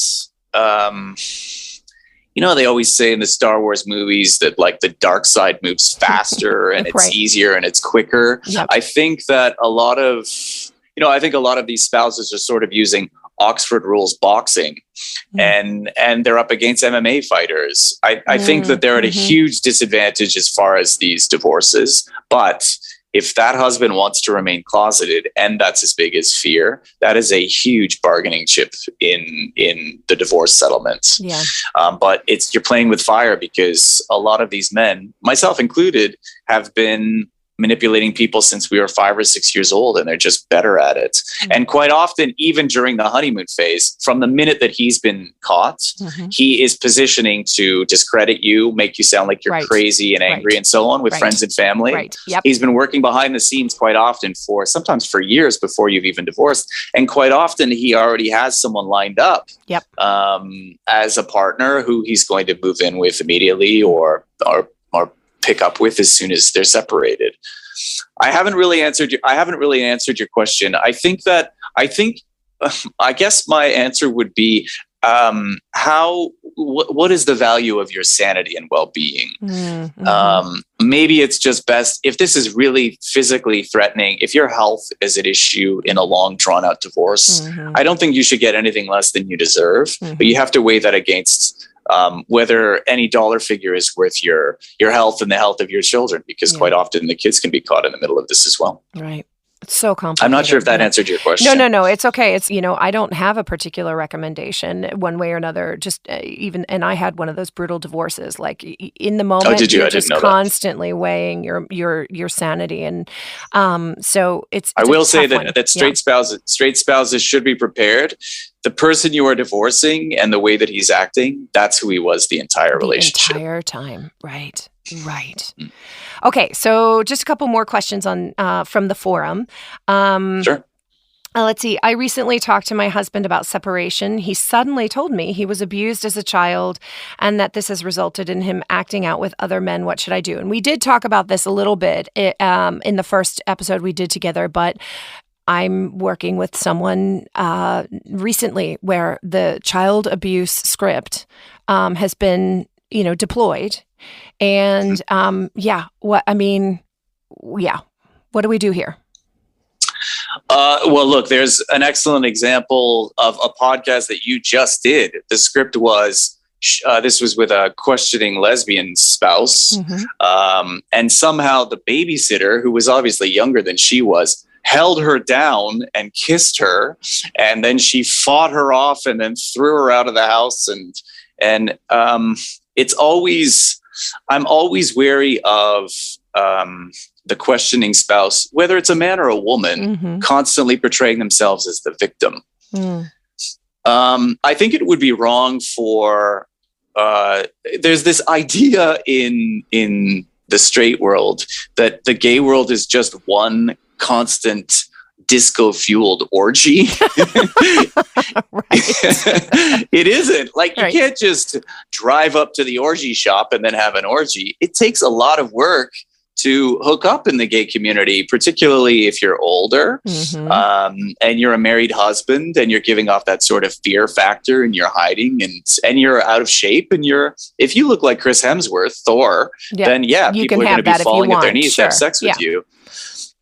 they always say in the Star Wars movies that like the dark side moves faster and it's easier and it's quicker. Yep. I think that a lot of these spouses are sort of using Oxford rules boxing, and they're up against MMA fighters. I think that they're at a huge disadvantage as far as these divorces. But if that husband wants to remain closeted, and that's as big as fear, that is a huge bargaining chip in the divorce settlements. Yeah. But you're playing with fire, because a lot of these men, myself included, have been manipulating people since we were 5 or 6 years old, and they're just better at it. And quite often, even during the honeymoon phase, from the minute that he's been caught, he is positioning to discredit you, make you sound like you're crazy and angry and so on with friends and family. Yep. He's been working behind the scenes quite often sometimes for years before you've even divorced. And quite often he already has someone lined up as a partner who he's going to move in with immediately or pick up with as soon as they're separated. I haven't really answered your question. I guess my answer would be, what is the value of your sanity and well-being? Maybe it's just best, if this is really physically threatening, if your health is at issue in a long drawn out divorce, I don't think you should get anything less than you deserve, but you have to weigh that against whether any dollar figure is worth your health and the health of your children, because quite often the kids can be caught in the middle of this as well. Right. It's so complicated. I'm not sure if that answered your question. No. It's okay. It's, I don't have a particular recommendation one way or another. Just and I had one of those brutal divorces. Like in the moment, did you? you're I didn't just know that. constantly weighing your sanity. And so it's I a will say tough one. that straight spouses should be prepared. The person you are divorcing and the way that he's acting, that's who he was the entire relationship. The entire time. Right. Okay, so just a couple more questions on from the forum. Sure. Let's see. I recently talked to my husband about separation. He suddenly told me he was abused as a child and that this has resulted in him acting out with other men. What should I do? And we did talk about this a little bit in the first episode we did together, but I'm working with someone recently where the child abuse script has been, deployed. And what do we do here? Well, look, there's an excellent example of a podcast that you just did. The script was, this was with a questioning lesbian spouse. And somehow the babysitter, who was obviously younger than she was, held her down and kissed her. And then she fought her off and then threw her out of the house. And I'm always wary of the questioning spouse, whether it's a man or a woman, constantly portraying themselves as the victim. I think it would be wrong for, there's this idea in the straight world that the gay world is just one constant disco-fueled orgy. It isn't. Like, you can't just drive up to the orgy shop and then have an orgy. It takes a lot of work to hook up in the gay community, particularly if you're older and you're a married husband and you're giving off that sort of fear factor and you're hiding and you're out of shape and if you look like Chris Hemsworth, Thor, then people are going to be falling at their knees to have sex with you.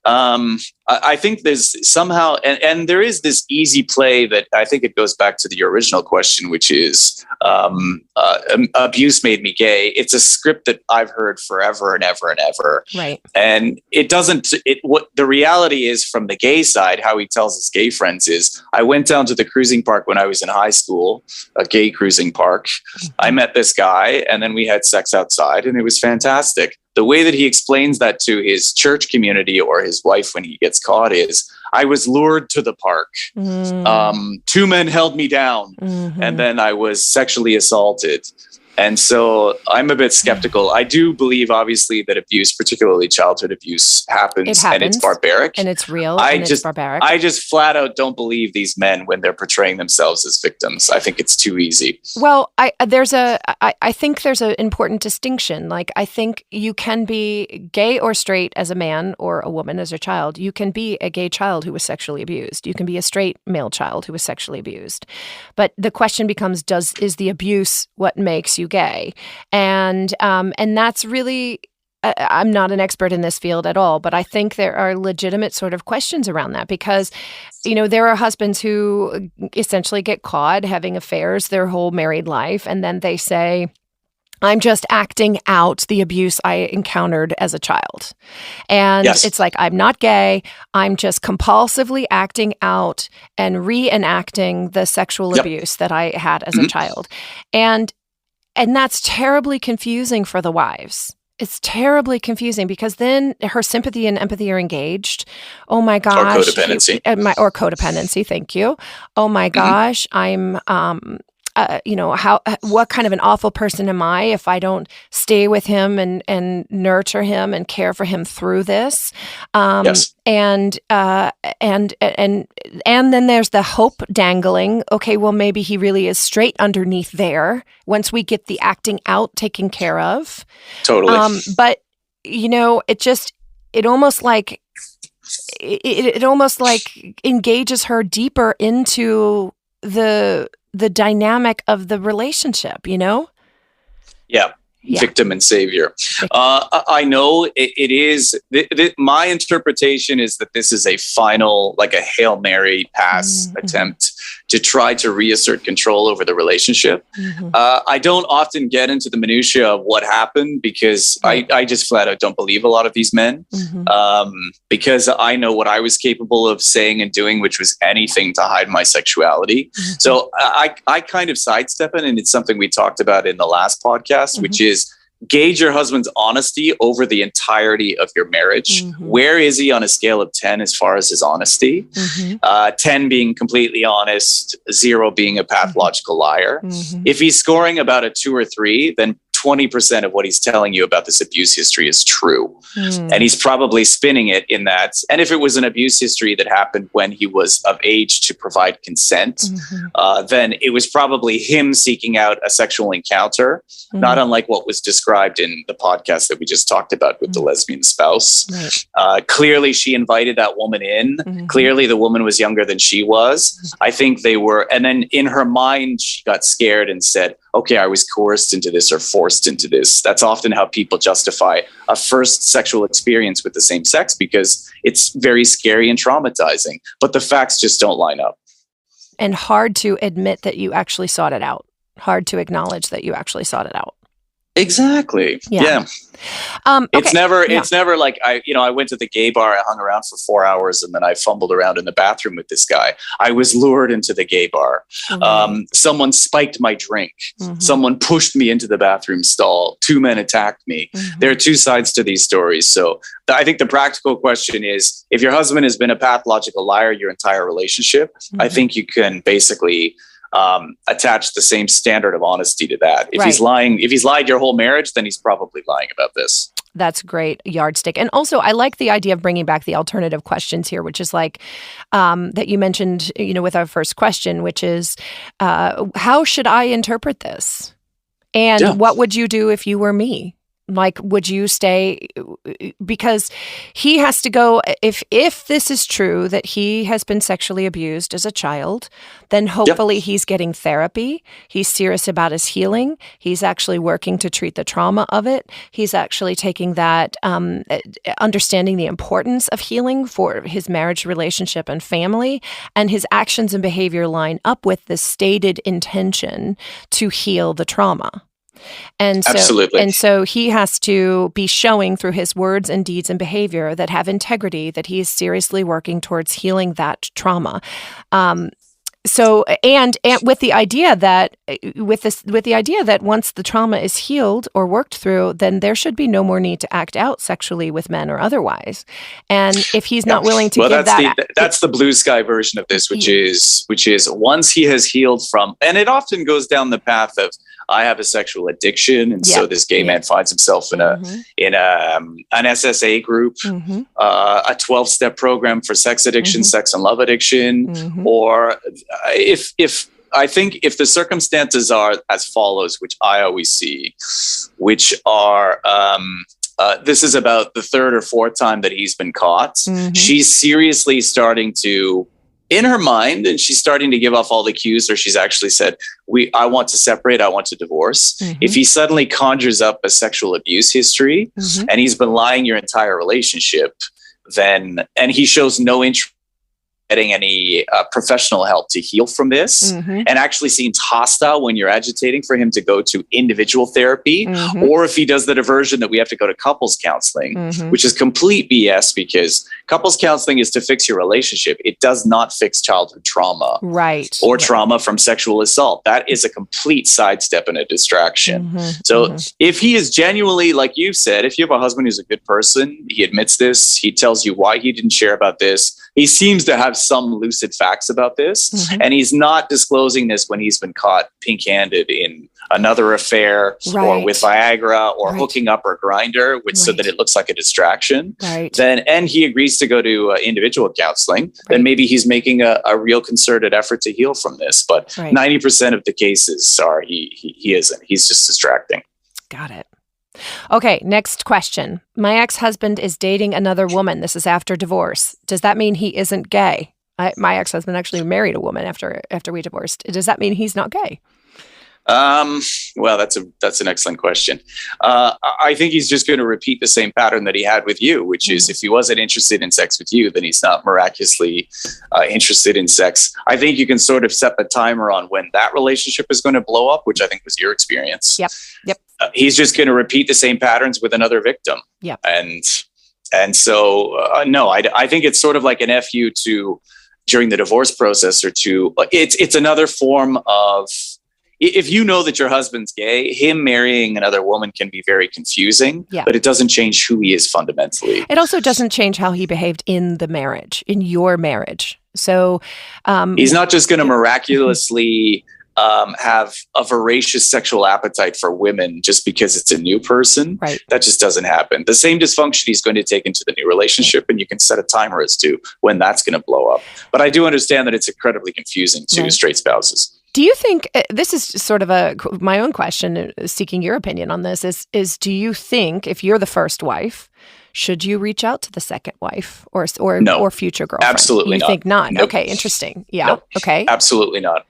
I think there's somehow, and there is this easy play that I think it goes back to the original question, which is abuse made me gay. It's a script that I've heard forever and ever and ever. Right. And what the reality is from the gay side, how he tells his gay friends is, I went down to the cruising park when I was in high school, a gay cruising park. I met this guy and then we had sex outside and it was fantastic. The way that he explains that to his church community or his wife when he gets caught is, I was lured to the park. 2 men held me down and then I was sexually assaulted. And so I'm a bit skeptical. I do believe, obviously, that abuse, particularly childhood abuse, happens and it's barbaric. And it's real it's barbaric. I just flat out don't believe these men when they're portraying themselves as victims. I think it's too easy. Well, I think there's an important distinction. Like, I think you can be gay or straight as a man or a woman as a child. You can be a gay child who was sexually abused. You can be a straight male child who was sexually abused. But the question becomes, is the abuse what makes you gay? And that's really, I'm not an expert in this field at all, but I think there are legitimate sort of questions around that because, there are husbands who essentially get caught having affairs their whole married life. And then they say, I'm just acting out the abuse I encountered as a child. And it's like, I'm not gay. I'm just compulsively acting out and reenacting the sexual abuse that I had as a child. And that's terribly confusing for the wives. It's terribly confusing because then her sympathy and empathy are engaged. Oh my gosh. Or codependency. Or codependency, thank you. Oh my gosh, I'm what kind of an awful person am I if I don't stay with him and nurture him and care for him through this? And then there's the hope dangling. Okay, well, maybe he really is straight underneath there once we get the acting out taken care of. Totally. But it almost like engages her deeper into the dynamic of the relationship, Yeah. victim and savior. I know it is. My interpretation is that this is a final, like a Hail Mary pass attempt to try to reassert control over the relationship. I don't often get into the minutia of what happened because I just flat out don't believe a lot of these men, because I know what I was capable of saying and doing, which was anything to hide my sexuality. So I kind of sidestep it, and it's something we talked about in the last podcast, which is gauge your husband's honesty over the entirety of your marriage. Where is he on a scale of 10 as far as his honesty? 10 being completely honest, 0 being a pathological liar. If he's scoring about a 2 or 3, then 20% of what he's telling you about this abuse history is true. And he's probably spinning it in that. And if it was an abuse history that happened when he was of age to provide consent, then it was probably him seeking out a sexual encounter, not unlike what was described in the podcast that we just talked about with the lesbian spouse. Clearly, she invited that woman in. Clearly, the woman was younger than she was. I think they were. And then in her mind, she got scared and said, okay, I was coerced into this or forced into this. That's often how people justify a first sexual experience with the same sex, because it's very scary and traumatizing, but the facts just don't line up. And hard to admit that you actually sought it out. Hard to acknowledge that you actually sought it out. Exactly. Yeah. It's never like I went to the gay bar, I hung around for 4 hours, and then I fumbled around in the bathroom with this guy. I was lured into the gay bar. Someone spiked my drink. Someone pushed me into the bathroom stall. 2 men attacked me. There are two sides to these stories. So I think the practical question is, if your husband has been a pathological liar your entire relationship, I think you can basically attach the same standard of honesty to that. If he's lying, if he's lied your whole marriage, then he's probably lying about this. That's great yardstick. And also, I like the idea of bringing back the alternative questions here, which is like that you mentioned, with our first question, which is, how should I interpret this? And what would you do if you were me? Like, would you stay? Because he has to go. If this is true, that he has been sexually abused as a child, then hopefully he's getting therapy. He's serious about his healing. He's actually working to treat the trauma of it. He's actually taking that, understanding the importance of healing for his marriage, relationship, and family. And his actions and behavior line up with the stated intention to heal the trauma. And so, absolutely. And so he has to be showing through his words and deeds and behavior that have integrity, that he is seriously working towards healing that trauma. So, and with the idea that once the trauma is healed or worked through, then there should be no more need to act out sexually with men or otherwise. And if he's not willing to give that's the blue sky version of this, which is once he has healed from, and it often goes down the path of, I have a sexual addiction, and so this gay man finds himself in an SSA group, a 12-step program for sex addiction, sex and love addiction, or if the circumstances are as follows, which I always see, which are this is about the third or fourth time that he's been caught. She's seriously starting to, in her mind, and she's starting to give off all the cues where she's actually said, I want to separate, I want to divorce. If he suddenly conjures up a sexual abuse history and he's been lying your entire relationship, and he shows no interest getting any professional help to heal from this, and actually seems hostile when you're agitating for him to go to individual therapy, or if he does the diversion that we have to go to couples counseling, which is complete BS, because couples counseling is to fix your relationship. It does not fix childhood trauma, or trauma from sexual assault. That is a complete sidestep and a distraction. So if he is genuinely, like you said, if you have a husband who's a good person, he admits this, he tells you why he didn't share about this, he seems to have some lucid facts about this, and he's not disclosing this when he's been caught pink-handed in another affair, or with Viagra, or hooking up or Grindr, so that it looks like a distraction. Then, and he agrees to go to individual counseling. Then maybe he's making a real concerted effort to heal from this. But 90% of the cases are he isn't. He's just distracting. Got it. Okay, next question. My ex-husband is dating another woman. This is after divorce. Does that mean he isn't gay? My ex-husband actually married a woman after we divorced. Does that mean he's not gay? Well, that's an excellent question. I think he's just going to repeat the same pattern that he had with you, which is if he wasn't interested in sex with you, then he's not miraculously interested in sex. I think you can sort of set the timer on when that relationship is going to blow up, which I think was your experience. Yep. He's just going to repeat the same patterns with another victim. Yep. And so, no, I think it's sort of like an FU to during the divorce process or to it's another form of, if you know that your husband's gay, him marrying another woman can be very confusing, but it doesn't change who he is fundamentally. It also doesn't change how he behaved in the marriage, in your marriage. So he's not just going to miraculously have a voracious sexual appetite for women just because it's a new person. Right. That just doesn't happen. The same dysfunction he's going to take into the new relationship, and you can set a timer as to when that's going to blow up. But I do understand that it's incredibly confusing to straight spouses. Do you think, this is sort of my own question, seeking your opinion on this, is do you think if you're the first wife, should you reach out to the second wife or future girlfriend? Absolutely not. You think not? Nope. Okay, interesting. Yeah. Nope. Okay. Absolutely not.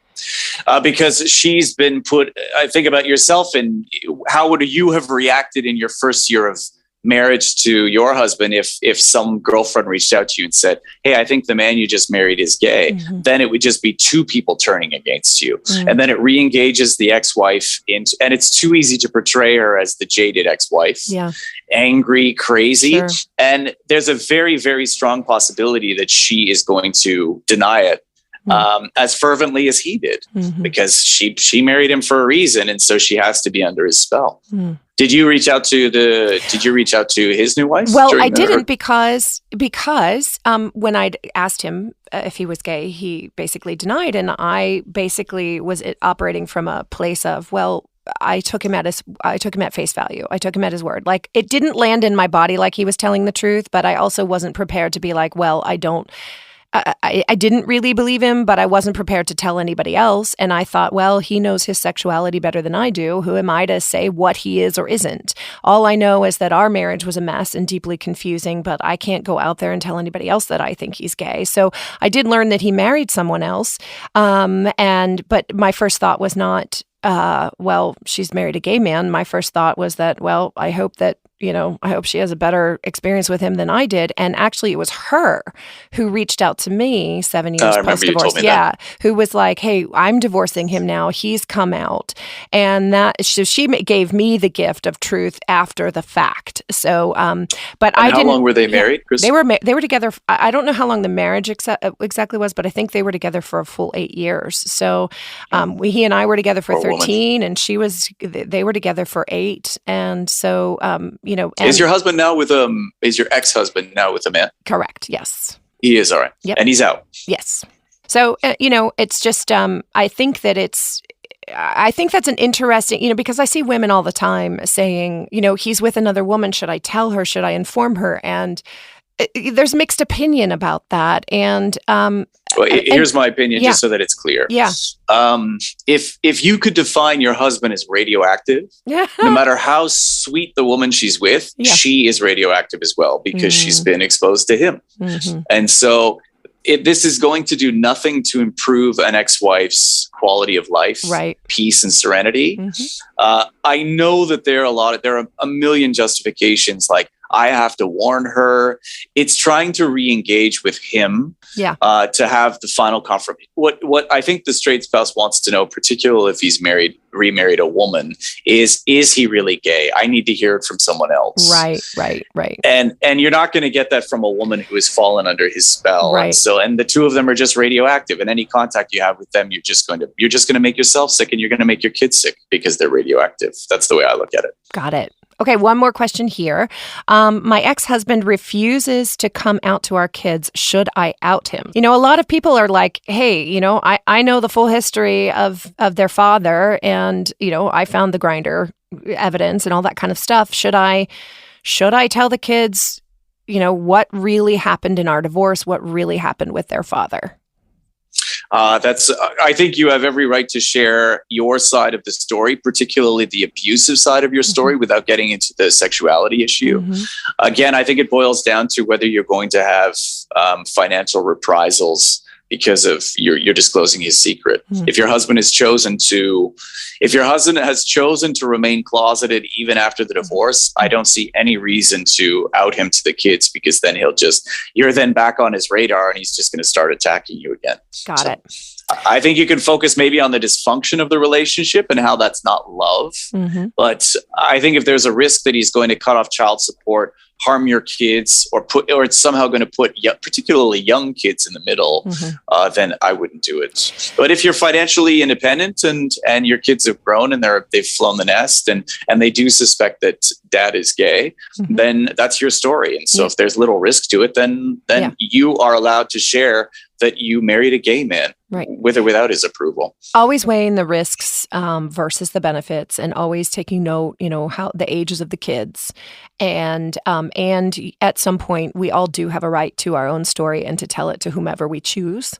Because she's been put, I think about yourself and how would you have reacted in your first year of marriage to your husband if some girlfriend reached out to you and said, hey, I think the man you just married is gay. Then it would just be two people turning against you. And then it re-engages the ex-wife and it's too easy to portray her as the jaded ex-wife, angry, crazy. Sure. And there's a very, very strong possibility that she is going to deny it as fervently as he did, because she married him for a reason. And so she has to be under his spell. Did you reach out to his new wife? Well, I didn't because when I'd asked him if he was gay, he basically denied. And I basically was operating from a place of, well, I took him at face value. I took him at his word. Like, it didn't land in my body like he was telling the truth, but I also wasn't prepared to be like, well, I didn't really believe him, but I wasn't prepared to tell anybody else. And I thought, well, he knows his sexuality better than I do. Who am I to say what he is or isn't? All I know is that our marriage was a mess and deeply confusing, but I can't go out there and tell anybody else that I think he's gay. So I did learn that he married someone else. But my first thought was not, well, she's married a gay man. My first thought was that, well, I hope she has a better experience with him than I did. And actually, it was her who reached out to me 7 years post-divorce. Who was like, hey, I'm divorcing him now. He's come out. And so she gave me the gift of truth after the fact. So, but I didn't. How long were they married, Chris? They were together. I don't know how long the marriage exactly was, but I think they were together for a full 8 years. So he and I were together for 13 and they were together for 8. And so, is your husband now is your ex-husband now with a man? Correct. Yes. He is. All right. Yep. And he's out. Yes. So, it's just, I think that's an interesting, because I see women all the time saying, he's with another woman. Should I tell her? Should I inform her? And there's mixed opinion about that. And here's my opinion, just so that it's clear. Yeah. If you could define your husband as radioactive, no matter how sweet the woman she's with, she is radioactive as well because she's been exposed to him. And so this is going to do nothing to improve an ex-wife's quality of life, peace and serenity. I know that there are a million justifications, like I have to warn her. It's trying to re-engage with him to have the final confirmation. What I think the straight spouse wants to know, particularly if he's remarried a woman, is he really gay? I need to hear it from someone else. Right. And you're not going to get that from a woman who has fallen under his spell. Right. And the two of them are just radioactive, and any contact you have with them, you're just going to make yourself sick, and you're going to make your kids sick because they're radioactive. That's the way I look at it. Got it. Okay, one more question here. My ex-husband refuses to come out to our kids. Should I out him? A lot of people are like, hey, I know the full history of their father, and, I found the Grindr evidence and all that kind of stuff. Should I tell the kids, what really happened in our divorce, what really happened with their father? I think you have every right to share your side of the story, particularly the abusive side of your story, without getting into the sexuality issue. Again, I think it boils down to whether you're going to have financial reprisals because of you're disclosing his secret. If your husband has chosen to remain closeted even after the divorce, I don't see any reason to out him to the kids, because then you're then back on his radar and he's just going to start attacking you again. Got it. I think you can focus maybe on the dysfunction of the relationship and how that's not love. But I think if there's a risk that he's going to cut off child support, harm your kids, or it's somehow going to put particularly young kids in the middle, then I wouldn't do it. But if you're financially independent and your kids have grown and they've flown the nest and they do suspect that dad is gay, then that's your story. And so if there's little risk to it, then you are allowed to share that you married a gay man, with or without his approval. Always weighing the risks versus the benefits, and always taking note, how the ages of the kids, and at some point we all do have a right to our own story and to tell it to whomever we choose.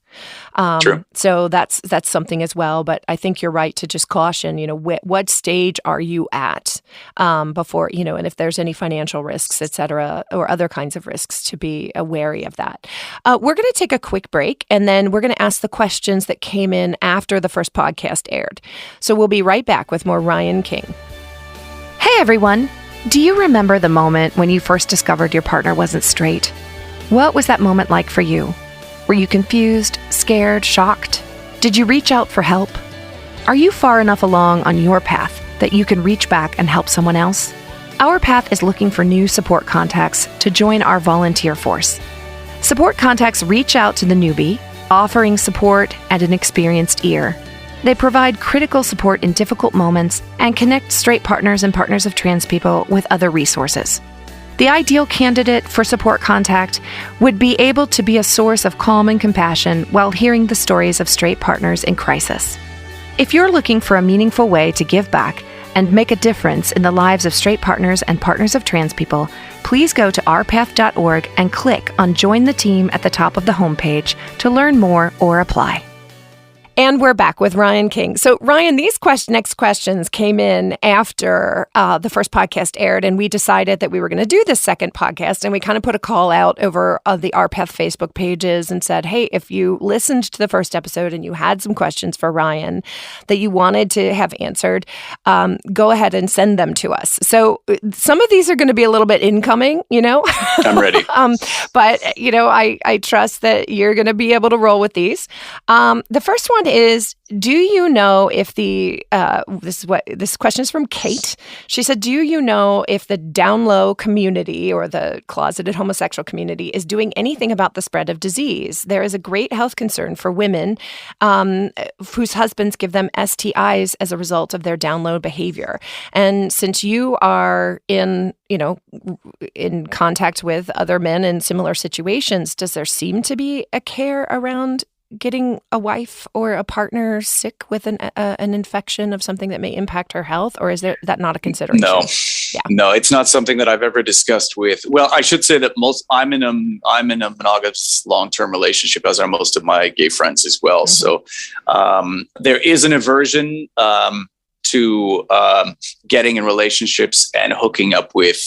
True. So that's something as well. But I think you're right to just caution, what stage are you at before, and if there's any financial risks, et cetera, or other kinds of risks, to be wary of that. We're going to take a quick break, and then we're going to ask the questions that came in after the first podcast aired. So we'll be right back with more Ryan King. Hey everyone! Do you remember the moment when you first discovered your partner wasn't straight? What was that moment like for you? Were you confused, scared, shocked? Did you reach out for help? Are you far enough along on your path that you can reach back and help someone else? Our Path is looking for new support contacts to join our volunteer force. Support contacts reach out to the newbie, offering support and an experienced ear. They provide critical support in difficult moments and connect straight partners and partners of trans people with other resources. The ideal candidate for support contact would be able to be a source of calm and compassion while hearing the stories of straight partners in crisis. If you're looking for a meaningful way to give back and make a difference in the lives of straight partners and partners of trans people, please go to ourpath.org and click on Join the Team at the top of the homepage to learn more or apply. And we're back with Ryan King. So, Ryan, these next questions came in after the first podcast aired, and we decided that we were going to do this second podcast, and we kind of put a call out over the Our Path Facebook pages and said, hey, if you listened to the first episode and you had some questions for Ryan that you wanted to have answered, go ahead and send them to us. So some of these are going to be a little bit incoming, I'm ready. But, I trust that you're going to be able to roll with these. The first one is, do you know if this question is from Kate. She said, do you know if the down low community or the closeted homosexual community is doing anything about the spread of disease? There is a great health concern for women whose husbands give them STIs as a result of their down low behavior. And since you are in contact with other men in similar situations, does there seem to be a care around getting a wife or a partner sick with an infection of something that may impact her health, or is that not a consideration? No, it's not something that I've ever discussed with. Well, I should say that I'm in a monogamous long-term relationship, as are most of my gay friends as well. So there is an aversion to getting in relationships and hooking up with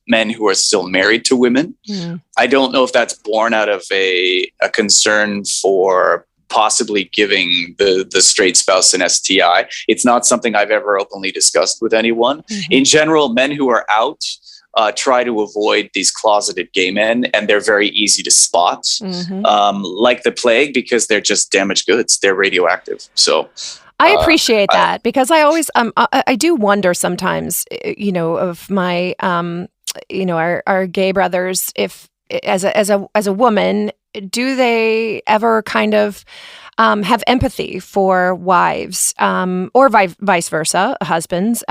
men who are still married to women. I don't know if that's born out of a concern for possibly giving the straight spouse an STI. It's not something I've ever openly discussed with anyone. In general, men who are out try to avoid these closeted gay men, and they're very easy to spot, like the plague, because they're just damaged goods. They're radioactive. So I appreciate that, because I always I do wonder sometimes, of my our gay brothers, if as a woman, do they ever kind of have empathy for wives, or vice versa, husbands,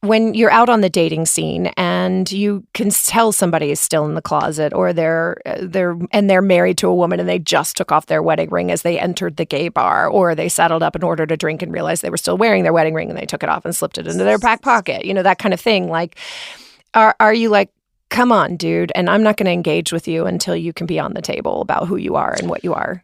when you're out on the dating scene and you can tell somebody is still in the closet, or they're married to a woman and they just took off their wedding ring as they entered the gay bar, or they saddled up and ordered a drink and realized they were still wearing their wedding ring and they took it off and slipped it into their back pocket, that kind of thing. Like, are you like, come on, dude, and I'm not going to engage with you until you can be on the table about who you are and what you are?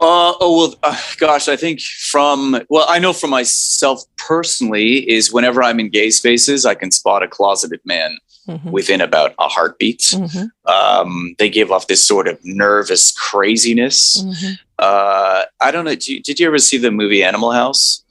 Gosh, I think I know from myself personally is whenever I'm in gay spaces, I can spot a closeted man. within about a heartbeat. They give off this sort of nervous craziness. I don't know. Did you ever see the movie Animal House?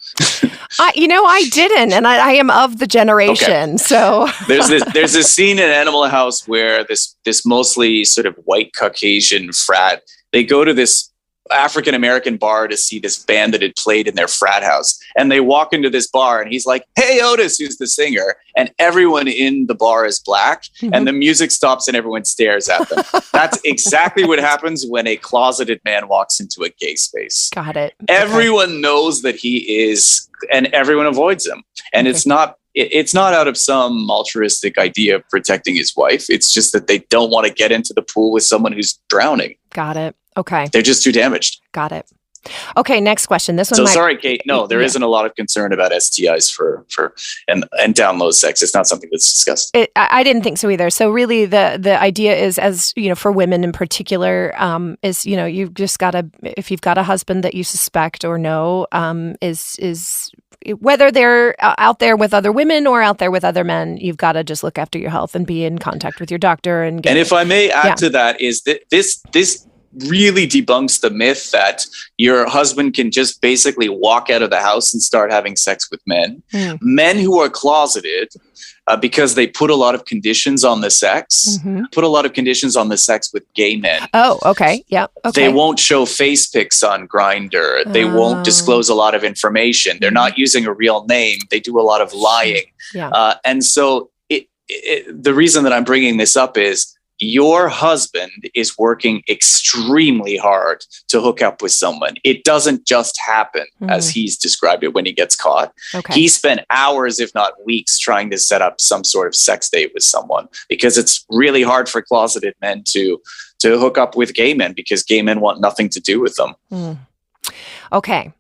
I didn't, and I am of the generation. Okay. So there's this scene in Animal House where this mostly sort of white Caucasian frat, they go to this African American bar to see this band that had played in their frat house, and they walk into this bar, and he's like, "Hey, Otis," who's the singer, and everyone in the bar is black, and the music stops, and everyone stares at them. That's exactly what happens when a closeted man walks into a gay space. Got it. Everyone knows that he is, and everyone avoids him, and it's not out of some altruistic idea of protecting his wife. It's just that they don't want to get into the pool with someone who's drowning. Got it. Okay. They're just too damaged. Got it. Okay, next question. This one. Sorry, Kate. No, there isn't a lot of concern about STIs for and down low sex. It's not something that's discussed. I didn't think so either. So really, the idea is, as you know, for women in particular, is you've just got to, if you've got a husband that you suspect or know, is whether they're out there with other women or out there with other men, you've got to just look after your health and be in contact with your doctor. And if I may add to that, is that this really debunks the myth that your husband can just basically walk out of the house and start having sex with men. Men who are closeted, because they put a lot of conditions on the sex, put a lot of conditions on the sex with gay men. Oh, okay. Yeah. Okay. They won't show face pics on Grindr. They won't disclose a lot of information. They're not using a real name. They do a lot of lying. Yeah. And so the reason that I'm bringing this up is, your husband is working extremely hard to hook up with someone. It doesn't just happen as he's described it when he gets caught. Okay. He spent hours, if not weeks, trying to set up some sort of sex date with someone, because it's really hard for closeted men to hook up with gay men, because gay men want nothing to do with them. Okay.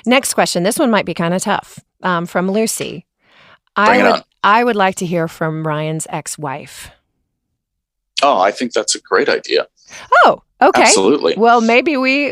Next question. This one might be kind of tough. From Lucy. I would like to hear from Ryan's ex-wife. Oh, I think that's a great idea. Oh, okay. Absolutely. Well, maybe we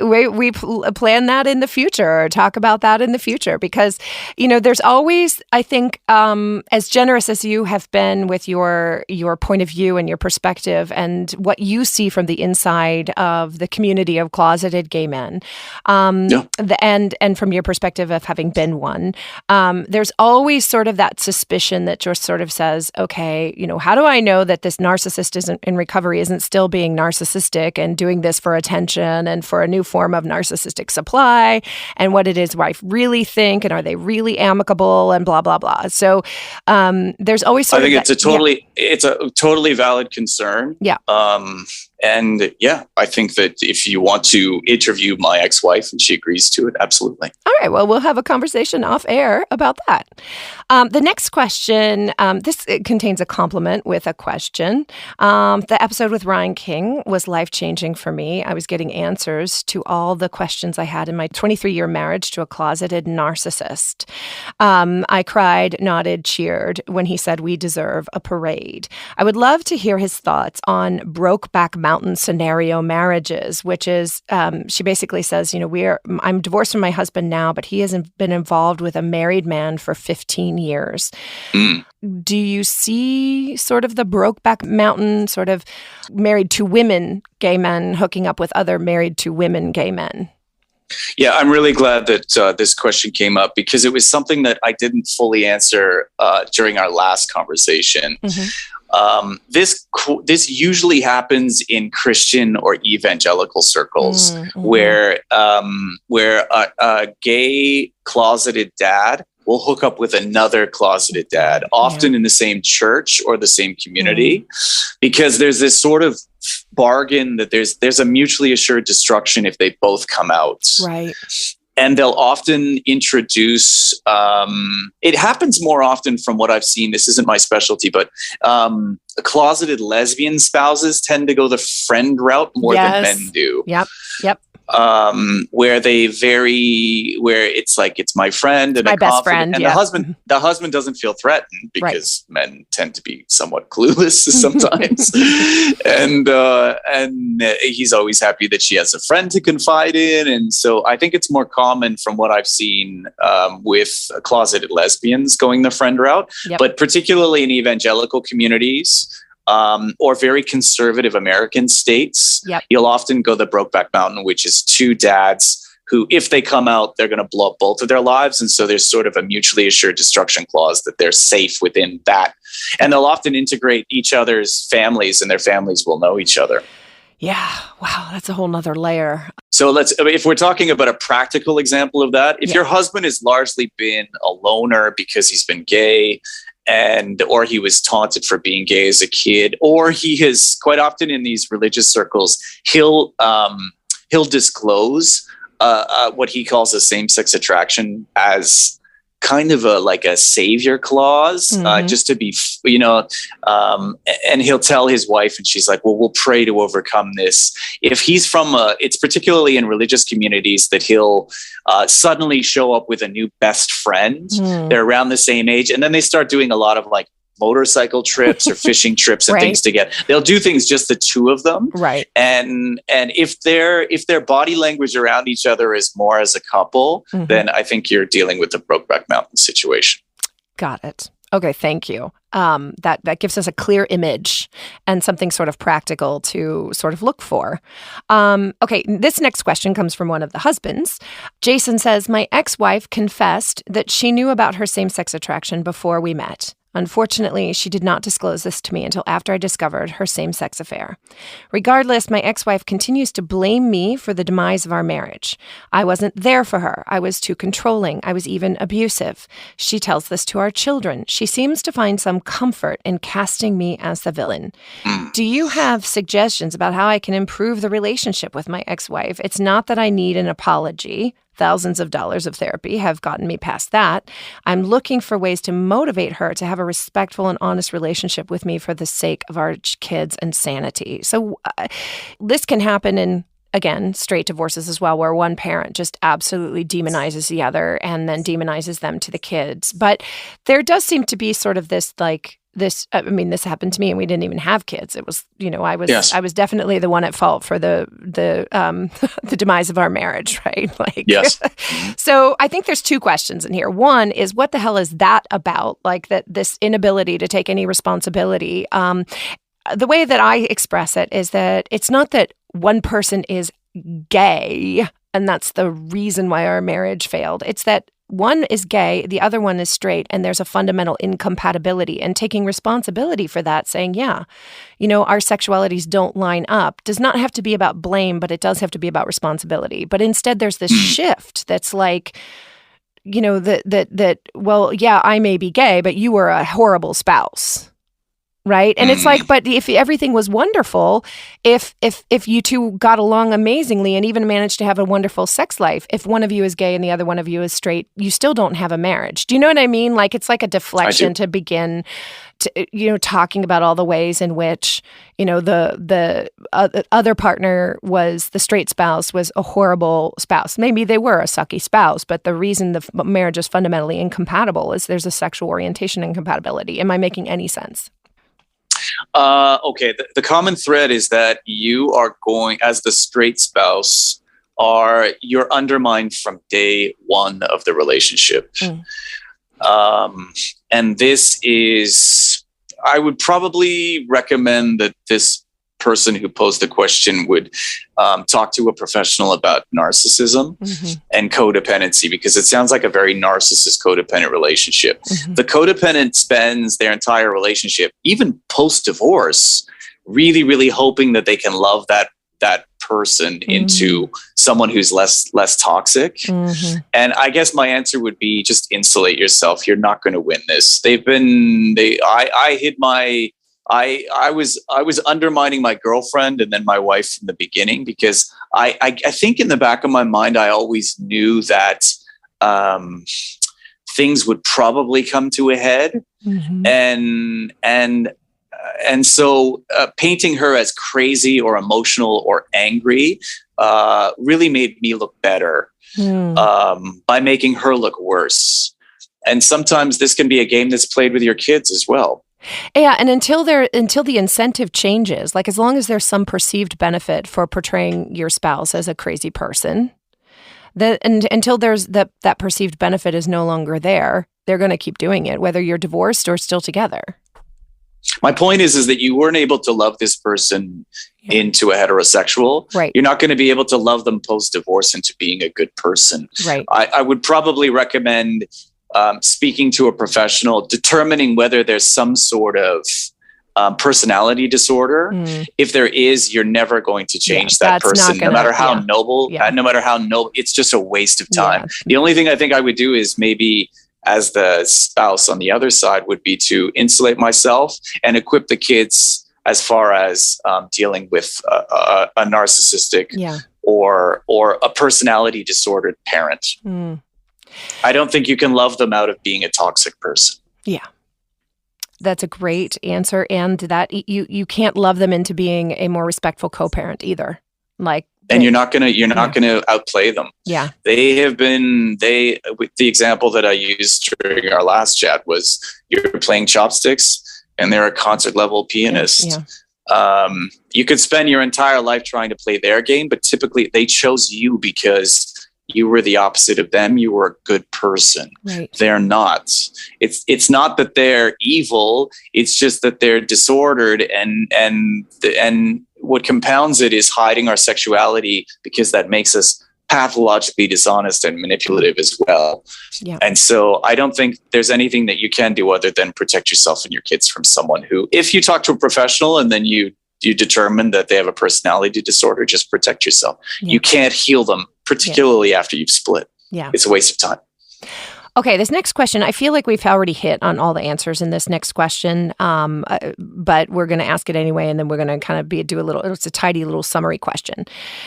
plan that in the future, or talk about that in the future, because, there's always, I think, as generous as you have been with your point of view and your perspective and what you see from the inside of the community of closeted gay men, and from your perspective of having been one, there's always sort of that suspicion that just sort of says, okay, how do I know that this narcissist in recovery isn't still being narcissistic and doing this for attention and for a new form of narcissistic supply, and what it is wife really think, and are they really amicable, and blah blah blah. So there's always sort I think of it's a totally valid concern. Yeah. And I think that if you want to interview my ex-wife and she agrees to it, absolutely. All right. Well, we'll have a conversation off air about that. The next question, this contains a compliment with a question. The episode with Ryan King was life-changing for me. I was getting answers to all the questions I had in my 23-year marriage to a closeted narcissist. I cried, nodded, cheered when he said we deserve a parade. I would love to hear his thoughts on Brokeback Mountain scenario marriages, which is, she basically says, I'm divorced from my husband now, but he has been involved with a married man for 15 years. Do you see sort of the Brokeback Mountain sort of married to women gay men hooking up with other married to women gay men? Yeah, I'm really glad that this question came up, because it was something that I didn't fully answer during our last conversation. This usually happens in Christian or evangelical circles, where a gay closeted dad will hook up with another closeted dad, often in the same church or the same community, because there's this sort of bargain that there's a mutually assured destruction if they both come out. Right. And they'll often introduce, it happens more often from what I've seen. This isn't my specialty, but closeted lesbian spouses tend to go the friend route more than men do. Yep. Where it's like, it's my friend and my best friend, and the husband doesn't feel threatened, because men tend to be somewhat clueless sometimes. and he's always happy that she has a friend to confide in. And so I think it's more common from what I've seen with closeted lesbians going the friend route, but particularly in evangelical communities, or very conservative American states, Yep. you'll often go the Brokeback Mountain, which is two dads who, if they come out, they're going to blow up both of their lives. And so there's sort of a mutually assured destruction clause that they're safe within that. And they'll often integrate each other's families, and their families will know each other. Yeah. Wow. That's a whole nother layer. So if we're talking about a practical example of that, if your husband has largely been a loner because he's been gay, or he was taunted for being gay as a kid, or he has, quite often in these religious circles, he'll disclose what he calls a same-sex attraction as kind of a savior clause, just to be, and he'll tell his wife, and she's like, well, we'll pray to overcome this. If he's it's particularly in religious communities that he'll suddenly show up with a new best friend. They're around the same age. And then they start doing a lot of motorcycle trips or fishing trips and things together. They'll do things just the two of them. Right. And if their body language around each other is more as a couple, then I think you're dealing with the Brokeback Mountain situation. Got it. Okay, thank you. That gives us a clear image and something sort of practical to sort of look for. Okay, this next question comes from one of the husbands. Jason says, my ex-wife confessed that she knew about her same-sex attraction before we met. Unfortunately, she did not disclose this to me until after I discovered her same-sex affair. Regardless, my ex-wife continues to blame me for the demise of our marriage. I wasn't there for her. I was too controlling. I was even abusive. She tells this to our children. She seems to find some comfort in casting me as the villain. Do you have suggestions about how I can improve the relationship with my ex-wife? It's not that I need an apology. Thousands of dollars of therapy have gotten me past that. I'm looking for ways to motivate her to have a respectful and honest relationship with me for the sake of our kids and sanity. So this can happen in, again, straight divorces as well, where one parent just absolutely demonizes the other and then demonizes them to the kids. But there does seem to be sort of this this happened to me, and we didn't even have kids. It was, I was definitely the one at fault for the the demise of our marriage, right? Yes. So I think there's two questions in here. One is, what the hell is that about? This inability to take any responsibility. The way that I express it is that it's not that one person is gay and that's the reason why our marriage failed. It's that one is gay, the other one is straight, and there's a fundamental incompatibility. And taking responsibility for that, saying, our sexualities don't line up, does not have to be about blame, but it does have to be about responsibility. But instead, there's this shift that's like, I may be gay, but you were a horrible spouse. Right. And it's like, but if everything was wonderful, if you two got along amazingly and even managed to have a wonderful sex life, if one of you is gay and the other one of you is straight, you still don't have a marriage. Do you know what I mean? It's like a deflection to begin to, talking about all the ways in which, the other partner the straight spouse was a horrible spouse. Maybe they were a sucky spouse, but the reason the marriage is fundamentally incompatible is there's a sexual orientation incompatibility. Am I making any sense? Okay. The common thread is that you are going, as the straight spouse, you're undermined from day one of the relationship. And this is, I would probably recommend that this person who posed the question would talk to a professional about narcissism and codependency, because it sounds like a very narcissist codependent relationship. The codependent spends their entire relationship, even post-divorce, really, really hoping that they can love that person into someone who's less toxic. And I guess my answer would be just insulate yourself. You're not going to win this. I was undermining my girlfriend and then my wife from the beginning, because I think in the back of my mind, I always knew that things would probably come to a head. And so painting her as crazy or emotional or angry really made me look better by making her look worse. And sometimes this can be a game that's played with your kids as well. Yeah, and until the incentive changes, as long as there's some perceived benefit for portraying your spouse as a crazy person, and until there's that perceived benefit is no longer there, they're going to keep doing it, whether you're divorced or still together. My point is that you weren't able to love this person into a heterosexual. Right. You're not going to be able to love them post-divorce into being a good person. Right. I would probably recommend speaking to a professional, determining whether there's some sort of personality disorder. If there is, you're never going to change that person, no matter how noble, it's just a waste of time. The only thing I think I would do is maybe, as the spouse on the other side, would be to insulate myself and equip the kids as far as dealing with a narcissistic or a personality disordered parent. I don't think you can love them out of being a toxic person. Yeah. That's a great answer. And that you can't love them into being a more respectful co-parent either. And you're not gonna outplay them. Yeah. With the example that I used during our last chat was, you're playing chopsticks and they're a concert level pianist. You could spend your entire life trying to play their game, but typically they chose you because you were the opposite of them. You were a good person. Right. They're not. It's not that they're evil. It's just that they're disordered, and what compounds it is hiding our sexuality, because that makes us pathologically dishonest and manipulative as well. Yeah. And so I don't think there's anything that you can do other than protect yourself and your kids from someone who, if you talk to a professional and then you determine that they have a personality disorder, just protect yourself. Yeah. You can't heal them, particularly after you've split. Yeah. It's a waste of time. Okay, this next question, I feel like we've already hit on all the answers in this next question, but we're going to ask it anyway, and then we're going to kind of it's a tidy little summary question.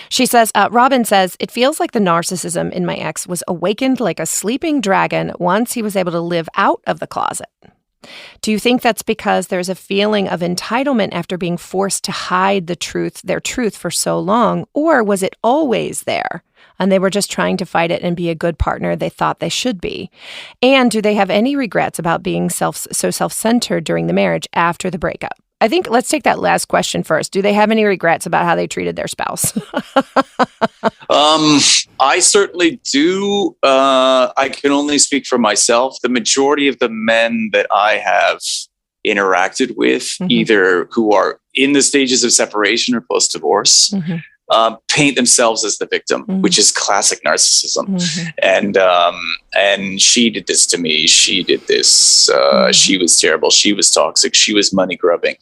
She says, Robin says, it feels like the narcissism in my ex was awakened like a sleeping dragon once he was able to live out of the closet. Do you think that's because there's a feeling of entitlement after being forced to hide their truth for so long, or was it always there and they were just trying to fight it and be a good partner they thought they should be? And do they have any regrets about being so self-centered during the marriage after the breakup? I think let's take that last question first. Do they have any regrets about how they treated their spouse? I certainly do. I can only speak for myself. The majority of the men that I have interacted with, either who are in the stages of separation or post-divorce, paint themselves as the victim, which is classic narcissism. And she did this to me. She did this. She was terrible. She was toxic. She was money grubbing.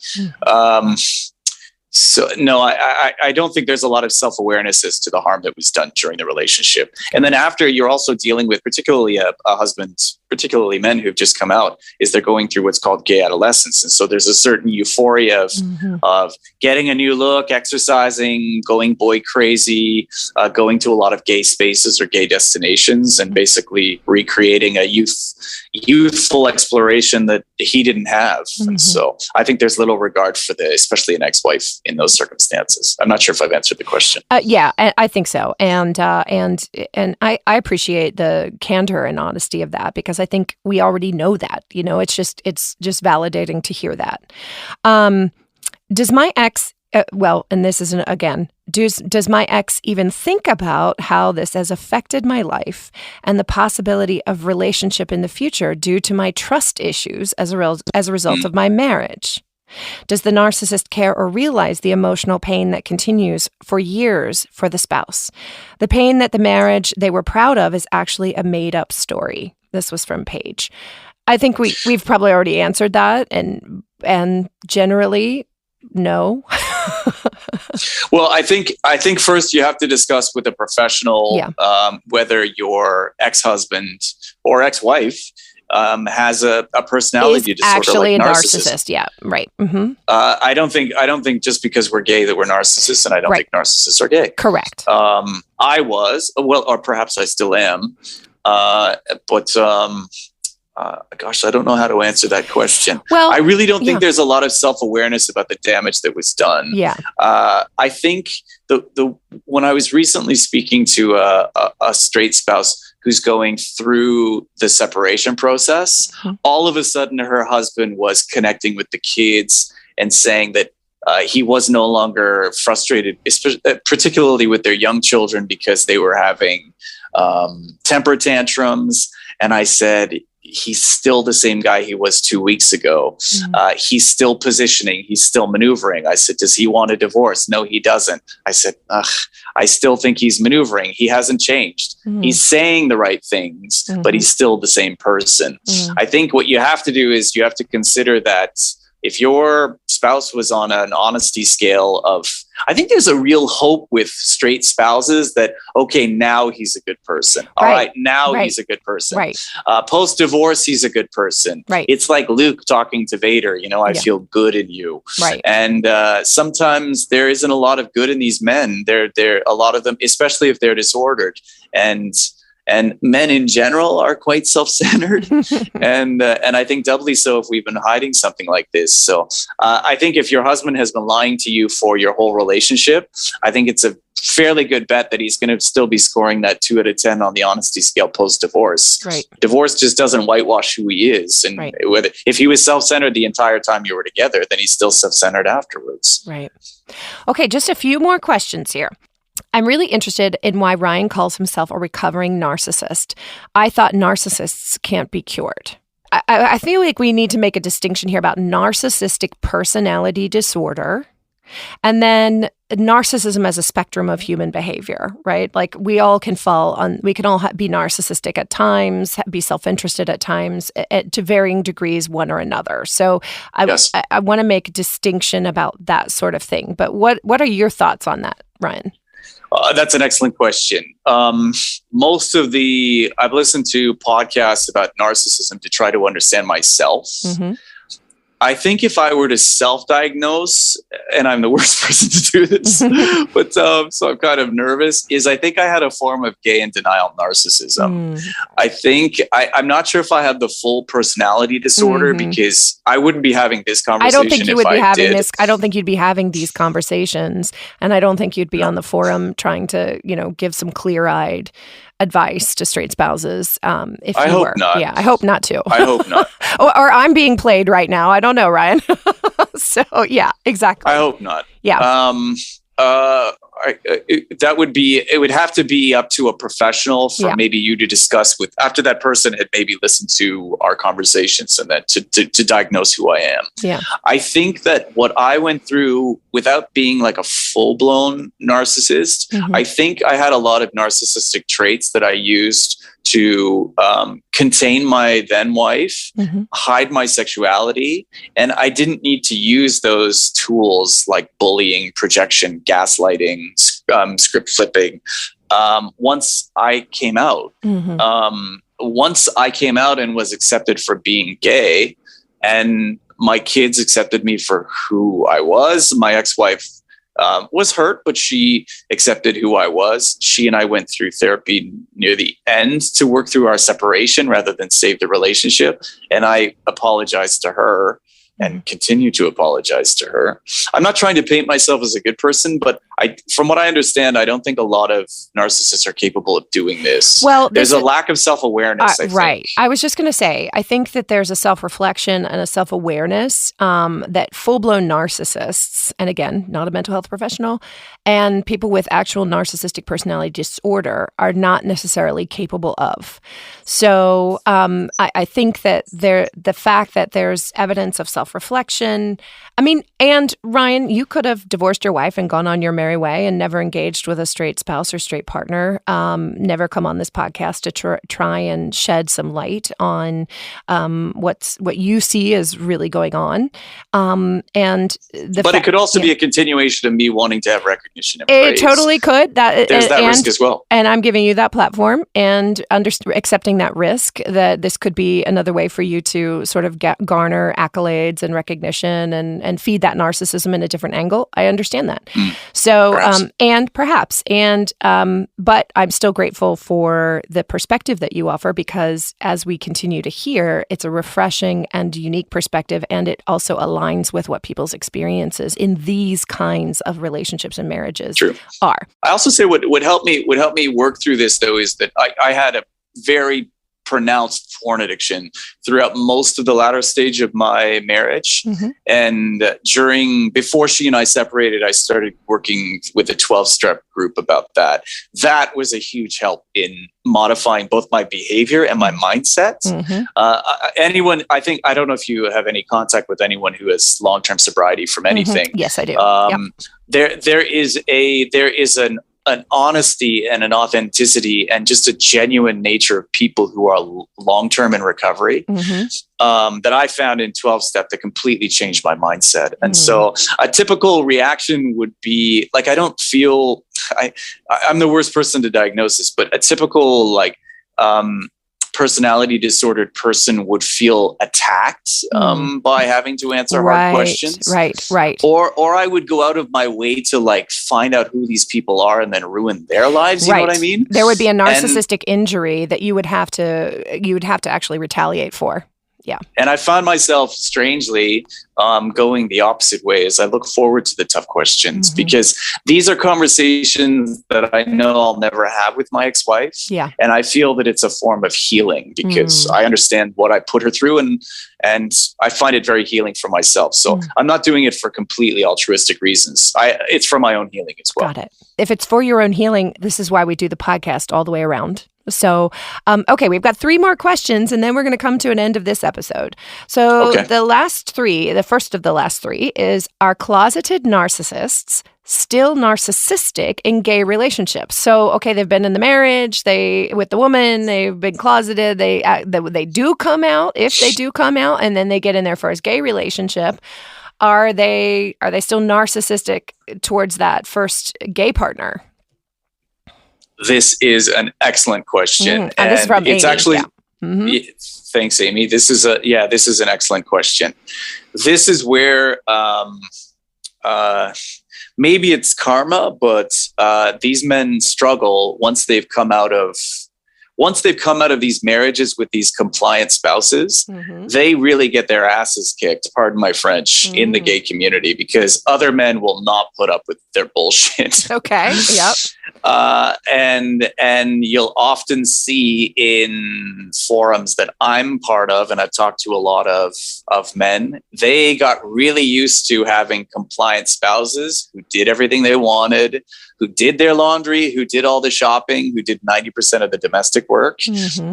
So no, I don't think there's a lot of self-awareness as to the harm that was done during the relationship. And then after, you're also dealing with, particularly a husband, particularly men who've just come out, is they're going through what's called gay adolescence. And so there's a certain euphoria of getting a new look, exercising, going boy crazy, going to a lot of gay spaces or gay destinations, and basically recreating a youthful exploration that he didn't have. And so I think there's little regard for especially an ex-wife in those circumstances. I'm not sure if I've answered the question. Yeah, I think so. And I appreciate the candor and honesty of that, because I think we already know that, it's just validating to hear that. Does my ex, and this isn't, again, does my ex even think about how this has affected my life and the possibility of relationship in the future due to my trust issues as a result of my marriage? Does the narcissist care or realize the emotional pain that continues for years for the spouse? The pain that the marriage they were proud of is actually a made-up story. This was from Paige. I think we've probably already answered that, and generally, no. Well, I think first you have to discuss with a professional whether your ex-husband or ex-wife has a personality disorder, actually like a narcissist. Yeah, right. I don't think just because we're gay that we're narcissists, and I don't think narcissists are gay. Correct. I was, or perhaps I still am, but gosh, I don't know how to answer that question. Well, I really don't think there's a lot of self-awareness about the damage that was done. Yeah. I think when I was recently speaking to a straight spouse who's going through the separation process, all of a sudden her husband was connecting with the kids and saying that he was no longer frustrated, particularly with their young children, because they were having temper tantrums. And I said, he's still the same guy he was 2 weeks ago. He's still positioning. He's still maneuvering. I said, does he want a divorce? No, he doesn't. I said, I still think he's maneuvering. He hasn't changed. He's saying the right things, but he's still the same person. I think what you have to do is you have to consider that if your spouse was on an honesty scale of, I think there's a real hope with straight spouses that, okay, now he's a good person. All right, now he's a good person. Right. Post-divorce, he's a good person. Right. It's like Luke talking to Vader, I feel good in you. Right. And sometimes there isn't a lot of good in these men. There a lot of them, especially if they're disordered. And men in general are quite self-centered, and I think doubly so if we've been hiding something like this. So I think if your husband has been lying to you for your whole relationship, I think it's a fairly good bet that he's going to still be scoring that 2 out of 10 on the honesty scale post-divorce. Right. Divorce just doesn't whitewash who he is. And if he was self-centered the entire time you were together, then he's still self-centered afterwards. Right. Okay, just a few more questions here. I'm really interested in why Ryan calls himself a recovering narcissist. I thought narcissists can't be cured. I feel like we need to make a distinction here about narcissistic personality disorder and then narcissism as a spectrum of human behavior, right? Like we all can we can all be narcissistic at times, be self-interested at times, to varying degrees, one or another. So I want to make a distinction about that sort of thing. But what are your thoughts on that, Ryan? That's an excellent question. I've listened to podcasts about narcissism to try to understand myself. I think if I were to self-diagnose, and I'm the worst person to do this, but so I'm kind of nervous, is I think I had a form of gay and denial narcissism. I think, I'm not sure if I have the full personality disorder because I wouldn't be having this conversation. I don't think you would be having this. I don't think you'd be having these conversations. And I don't think you'd be on the forum trying to, give some clear-eyed advice to straight spouses. If I you hope were. not. Yeah, I hope not too. I hope not. or I'm being played right now. I don't know, Ryan. So yeah, exactly. I hope not. Yeah. It would have to be up to a professional for maybe you to discuss with after that person had maybe listened to our conversations and then to diagnose who I am. Yeah. I think that what I went through without being like a full-blown narcissist, I think I had a lot of narcissistic traits that I used to contain my then wife, hide my sexuality. And I didn't need to use those tools like bullying, projection, gaslighting, script flipping. Once I came out, and was accepted for being gay, and my kids accepted me for who I was, my ex-wife was hurt, but she accepted who I was. She and I went through therapy near the end to work through our separation rather than save the relationship. And I apologized to her and continue to apologize to her. I'm not trying to paint myself as a good person, but from what I understand, I don't think a lot of narcissists are capable of doing this. Well, there's a lack of self-awareness. I think. Right. I was just going to say, I think that there's a self-reflection and a self-awareness that full-blown narcissists, and again, not a mental health professional, and people with actual narcissistic personality disorder are not necessarily capable of. So I think that the fact that there's evidence of self-reflection, and Ryan, you could have divorced your wife and gone on your merry way and never engaged with a straight spouse or straight partner, never come on this podcast to try and shed some light on what you see is really going on. It could also be a continuation of me wanting to have recognition and praise. It totally could. There's that risk as well. And I'm giving you that platform and accepting that risk that this could be another way for you to sort of garner accolades and recognition and feed that narcissism in a different angle. I understand that. So, but I'm still grateful for the perspective that you offer, because as we continue to hear, it's a refreshing and unique perspective, and it also aligns with what people's experiences in these kinds of relationships and marriages are. I also say what helped me work through this, though, is that I had a very pronounced porn addiction throughout most of the latter stage of my marriage. And before she and I separated, I started working with a 12-step group about that. That was a huge help in modifying both my behavior and my mindset. I don't know if you have any contact with anyone who has long-term sobriety from anything. Yes, I do. There is an honesty and an authenticity and just a genuine nature of people who are long-term in recovery that I found in 12-step that completely changed my mindset. And so a typical reaction would be like, I'm the worst person to diagnose this, but a typical personality disordered person would feel attacked by having to answer hard questions. Right. Or I would go out of my way to find out who these people are and then ruin their lives. You know what I mean? There would be a narcissistic injury that you would have to actually retaliate for. Yeah. And I found myself strangely going the opposite way as I look forward to the tough questions, because these are conversations that I know I'll never have with my ex-wife. Yeah. And I feel that it's a form of healing because I understand what I put her through and I find it very healing for myself. So I'm not doing it for completely altruistic reasons. It's for my own healing as well. Got it. If it's for your own healing, this is why we do the podcast all the way around. So, okay, we've got 3 more questions and then we're going to come to an end of this episode. So the first of the last 3 is, are closeted narcissists still narcissistic in gay relationships? So, okay, they've been in the marriage, with the woman, they've been closeted, they do come out, if they do come out, and then they get in their first gay relationship. Are they still narcissistic towards that first gay partner? This is an excellent question. And this is from it's Amy. Actually, thanks, Amy. This is an excellent question. This is where maybe it's karma, but these men struggle once they've come out of these marriages with these compliant spouses. They really get their asses kicked, pardon my French, in the gay community, because other men will not put up with their bullshit. Okay. Yep. And you'll often see in forums that I'm part of, and I've talked to a lot of men, they got really used to having compliant spouses who did everything they wanted, who did their laundry, who did all the shopping, who did 90% of the domestic work.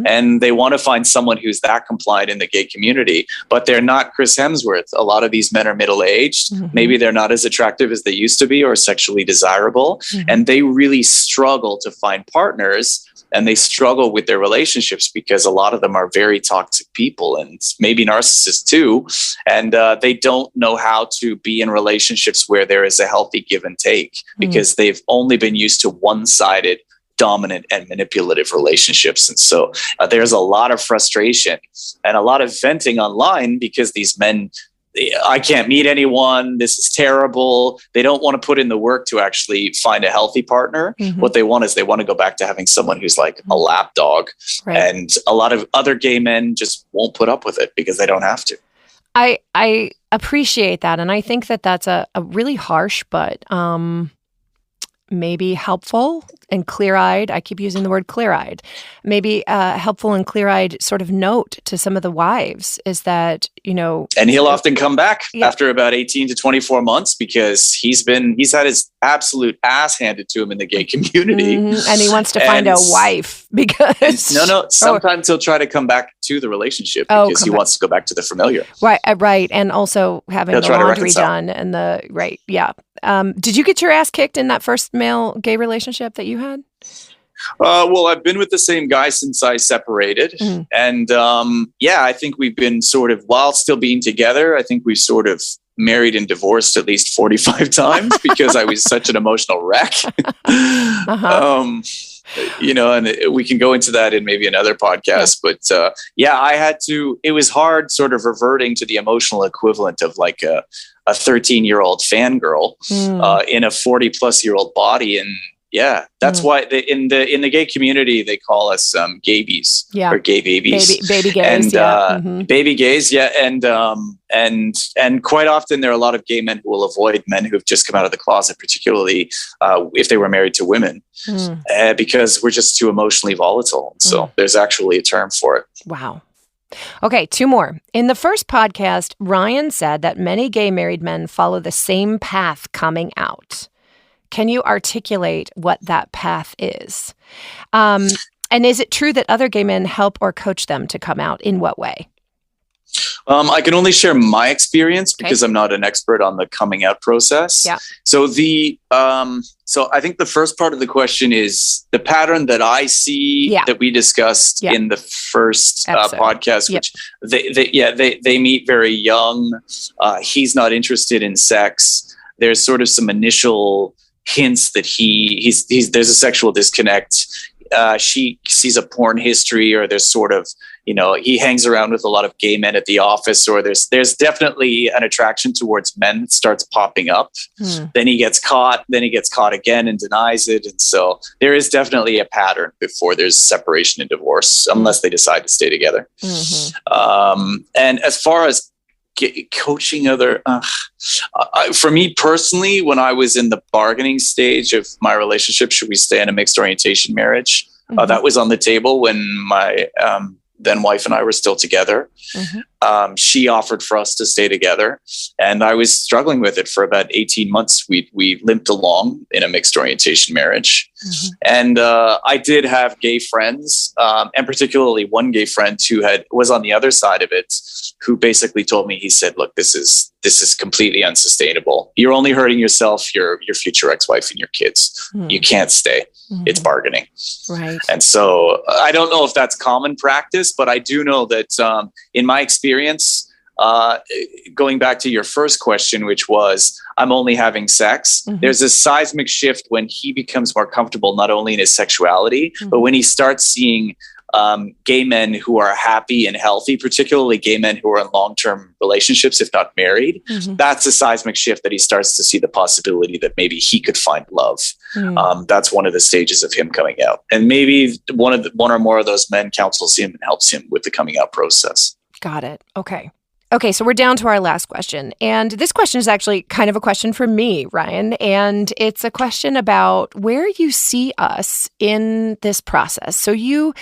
And they want to find someone who's that compliant in the gay community, but they're not Chris Hemsworth. A lot of these men are middle-aged. Maybe they're not as attractive as they used to be or sexually desirable. And they really struggle to find partners, and they struggle with their relationships because a lot of them are very toxic people and maybe narcissists too. And they don't know how to be in relationships where there is a healthy give and take because they've only been used to one-sided, dominant and manipulative relationships. And so there's a lot of frustration and a lot of venting online because these men, I can't meet anyone. This is terrible. They don't want to put in the work to actually find a healthy partner. What they want is they want to go back to having someone who's like a lapdog. And a lot of other gay men just won't put up with it because they don't have to. I appreciate that. And I think that that's a really harsh, but maybe helpful and clear-eyed. I keep using the word clear-eyed. Maybe helpful and clear-eyed sort of note to some of the wives is that, and he'll often come back after about 18 to 24 months because he's had his absolute ass handed to him in the gay community. And he wants to find a wife because sometimes he'll try to come back to the relationship because he wants to go back to the familiar. Right. And also having the laundry done and did you get your ass kicked in that first male gay relationship that you had? Well, I've been with the same guy since I separated. And I think we've been sort of, while still being together, I think we've sort of married and divorced at least 45 times because I was such an emotional wreck. And we can go into that in maybe another podcast. But I had to, it was hard sort of reverting to the emotional equivalent of like a 13-year-old fangirl in a 40-plus-year-old body. Yeah, that's why in the gay community they call us gabies or gay babies, baby gays, baby gays, and quite often there are a lot of gay men who will avoid men who have just come out of the closet, particularly if they were married to women, because we're just too emotionally volatile. So there's actually a term for it. Wow. Okay, 2 more. In the first podcast, Ryan said that many gay married men follow the same path coming out. Can you articulate what that path is? And is it true that other gay men help or coach them to come out? In what way? I can only share my experience because I'm not an expert on the coming out process. Yeah. So so I think the first part of the question is the pattern that I see that we discussed in the first podcast, which they meet very young. He's not interested in sex. There's sort of some initial hints that he's there's a sexual disconnect. She sees a porn history, or there's sort of, he hangs around with a lot of gay men at the office, or there's definitely an attraction towards men that starts popping up. Then he gets caught again and denies it. And so there is definitely a pattern before there's separation and divorce, unless they decide to stay together. And as far as coaching other, for me personally, when I was in the bargaining stage of my relationship, should we stay in a mixed orientation marriage? That was on the table when my then wife and I were still together. She offered for us to stay together, and I was struggling with it for about 18 months. We limped along in a mixed orientation marriage. And I did have gay friends, and particularly one gay friend who was on the other side of it, who basically told me, he said, look, this is completely unsustainable. You're only hurting yourself, your future ex-wife, and your kids. You can't stay. It's bargaining. Right. And so I don't know if that's common practice, but I do know that in my experience, going back to your first question, which was, I'm only having sex, there's a seismic shift when he becomes more comfortable, not only in his sexuality, but when he starts seeing gay men who are happy and healthy, particularly gay men who are in long-term relationships, if not married. That's a seismic shift that he starts to see the possibility that maybe he could find love. That's one of the stages of him coming out. And maybe one or more of those men counsels him and helps him with the coming out process. Got it. Okay, so we're down to our last question. And this question is actually kind of a question for me, Ryan. And it's a question about where you see us in this process. So you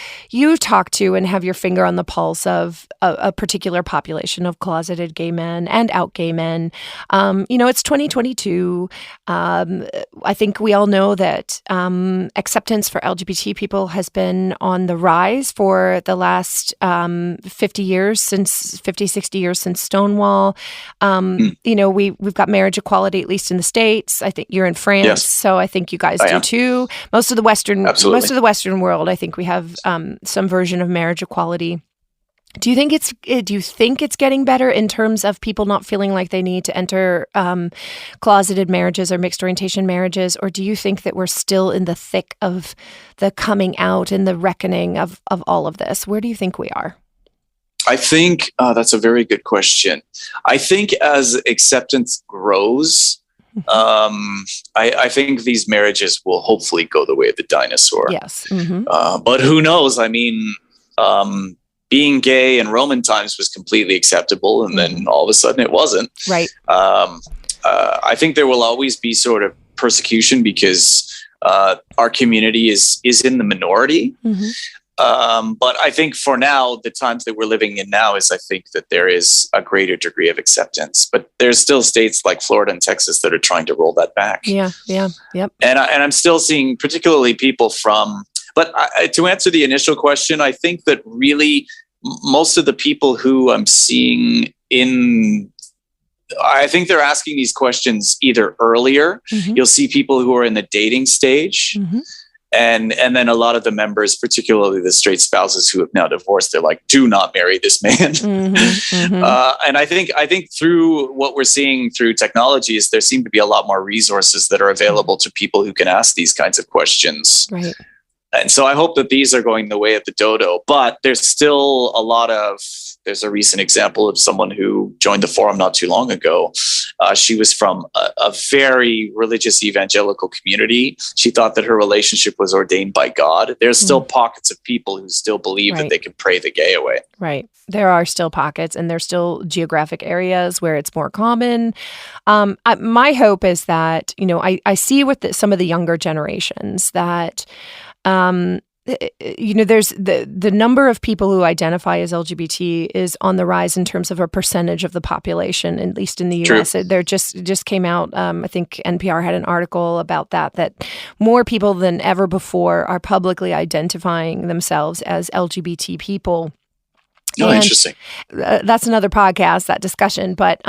talk to and have your finger on the pulse of a particular population of closeted gay men and out gay men. It's 2022. I think we all know that acceptance for LGBT people has been on the rise for the last 60 years since Stonewall. We've got marriage equality, at least in the States. I think you're in France, so I think you guys do too. Most of the Western world, I think we have some version of marriage equality. Do you think it's getting better in terms of people not feeling like they need to enter closeted marriages or mixed orientation marriages, or do you think that we're still in the thick of the coming out and the reckoning of all of this? Where do you think we are? I think that's a very good question. I think as acceptance grows, I think these marriages will hopefully go the way of the dinosaur. Yes. But who knows? I mean, being gay in Roman times was completely acceptable, and then all of a sudden it wasn't. Right. I think there will always be sort of persecution because our community is in the minority. But I think for now, the times that we're living in now I think that there is a greater degree of acceptance, but there's still states like Florida and Texas that are trying to roll that back. Yep. And I'm still seeing particularly people but to answer the initial question, I think that really most of the people who I'm seeing I think they're asking these questions either earlier. You'll see people who are in the dating stage. And then a lot of the members, particularly the straight spouses who have now divorced, they're like, do not marry this man. And I think through what we're seeing through technology is there seem to be a lot more resources that are available to people who can ask these kinds of questions. Right. And so I hope that these are going the way of the dodo, but there's still a lot of There's a recent example of someone who joined the forum not too long ago. She was from a very religious evangelical community. She thought that her relationship was ordained by God. There's still pockets of people who still believe that they can pray the gay away. Right. There are still pockets, and there's still geographic areas where it's more common. My hope is that, I see with some of the younger generations that, there's the number of people who identify as LGBT is on the rise in terms of a percentage of the population, at least in the U.S. There just came out, I think NPR had an article about that more people than ever before are publicly identifying themselves as LGBT people. Oh, interesting. That's another podcast, that discussion. But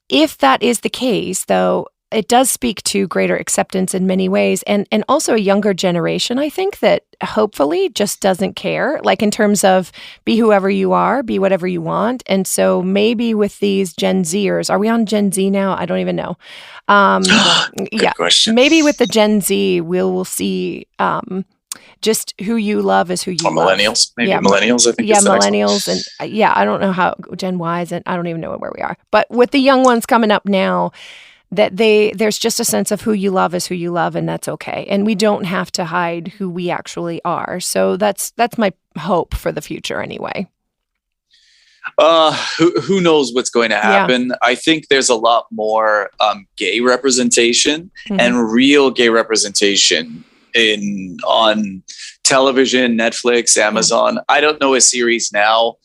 if that is the case, though, it does speak to greater acceptance in many ways, and also a younger generation, I think, that hopefully just doesn't care, like in terms of be whoever you are, be whatever you want. And so maybe with these Gen Zers, are we on Gen Z now? I don't even know. Good question. Maybe with the Gen Z, we'll see just who you love is who you love. Millennials, maybe millennials, I think. Yeah, millennials. And I don't know how Gen Ys, and I don't even know where we are. But with the young ones coming up now, that there's just a sense of who you love is who you love, and that's okay. And we don't have to hide who we actually are. So that's my hope for the future anyway. Who knows what's going to happen? Yeah. I think there's a lot more gay representation and real gay representation on television, Netflix, Amazon. I don't know a series now.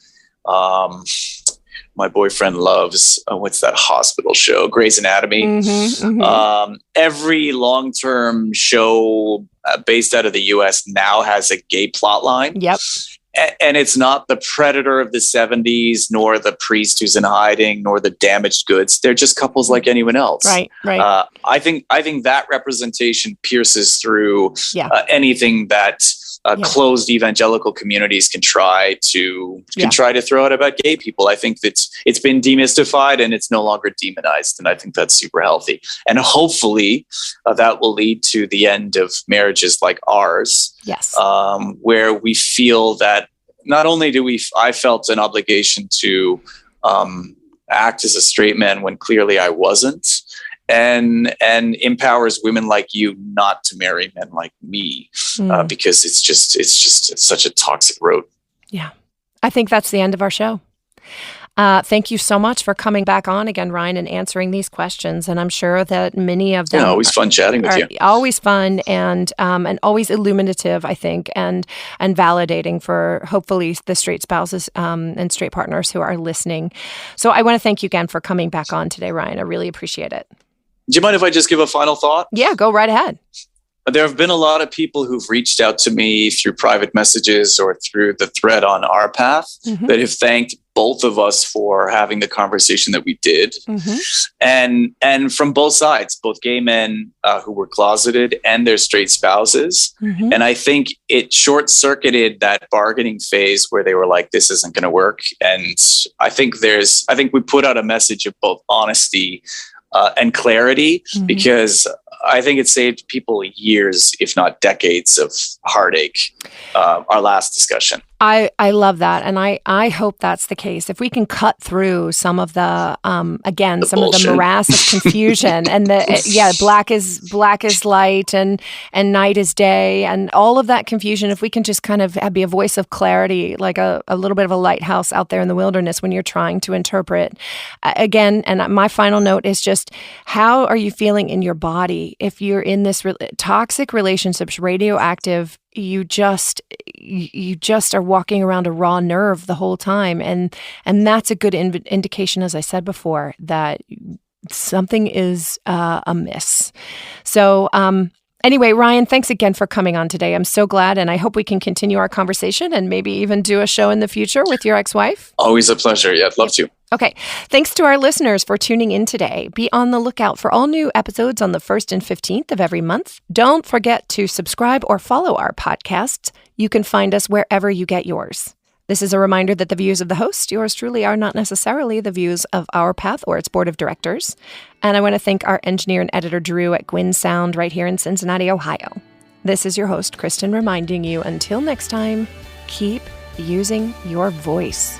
My boyfriend loves, what's that hospital show? Grey's Anatomy. Every long-term show based out of the US now has a gay plot line. Yep. And it's not the predator of the 70s, nor the priest who's in hiding, nor the damaged goods. They're just couples like anyone else. Right. I think that representation pierces through anything that closed evangelical communities can try to throw out about gay people. I think that it's been demystified and it's no longer demonized, and I think that's super healthy. And hopefully that will lead to the end of marriages like ours. Yes, where we feel that not only I felt an obligation to act as a straight man when clearly I wasn't. And empowers women like you not to marry men like me, because it's such a toxic road. Yeah. I think that's the end of our show. Thank you so much for coming back on again, Ryan, and answering these questions. And I'm sure that many of them always fun chatting with you. Always fun and always illuminative, I think, and validating for hopefully the straight spouses and straight partners who are listening. So I want to thank you again for coming back on today, Ryan. I really appreciate it. Do you mind if I just give a final thought? Yeah, go right ahead. There have been a lot of people who've reached out to me through private messages or through the thread on Our Path that have thanked both of us for having the conversation that we did. And from both sides, both gay men who were closeted and their straight spouses. And I think it short-circuited that bargaining phase where they were like, this isn't going to work. And I think we put out a message of both honesty and clarity, because I think it saved people years, if not decades, of heartache. Our last discussion. I love that. And I hope that's the case. If we can cut through some of the some of the morass of confusion and black is light and night is day and all of that confusion, if we can just kind of be a voice of clarity, like a little bit of a lighthouse out there in the wilderness when you're trying to interpret. Again, and my final note is just, how are you feeling in your body? If you're in this toxic relationships, radioactive, you just are walking around a raw nerve the whole time. And that's a good indication, as I said before, that something is amiss. So anyway, Ryan, thanks again for coming on today. I'm so glad, and I hope we can continue our conversation and maybe even do a show in the future with your ex-wife. Always a pleasure. Yeah, I'd love to. Okay. Thanks to our listeners for tuning in today. Be on the lookout for all new episodes on the 1st and 15th of every month. Don't forget to subscribe or follow our podcasts. You can find us wherever you get yours. This is a reminder that the views of the host, yours truly, are not necessarily the views of Our Path or its board of directors. And I want to thank our engineer and editor, Drew, at Gwyn Sound right here in Cincinnati, Ohio. This is your host, Kristen, reminding you, until next time, keep using your voice.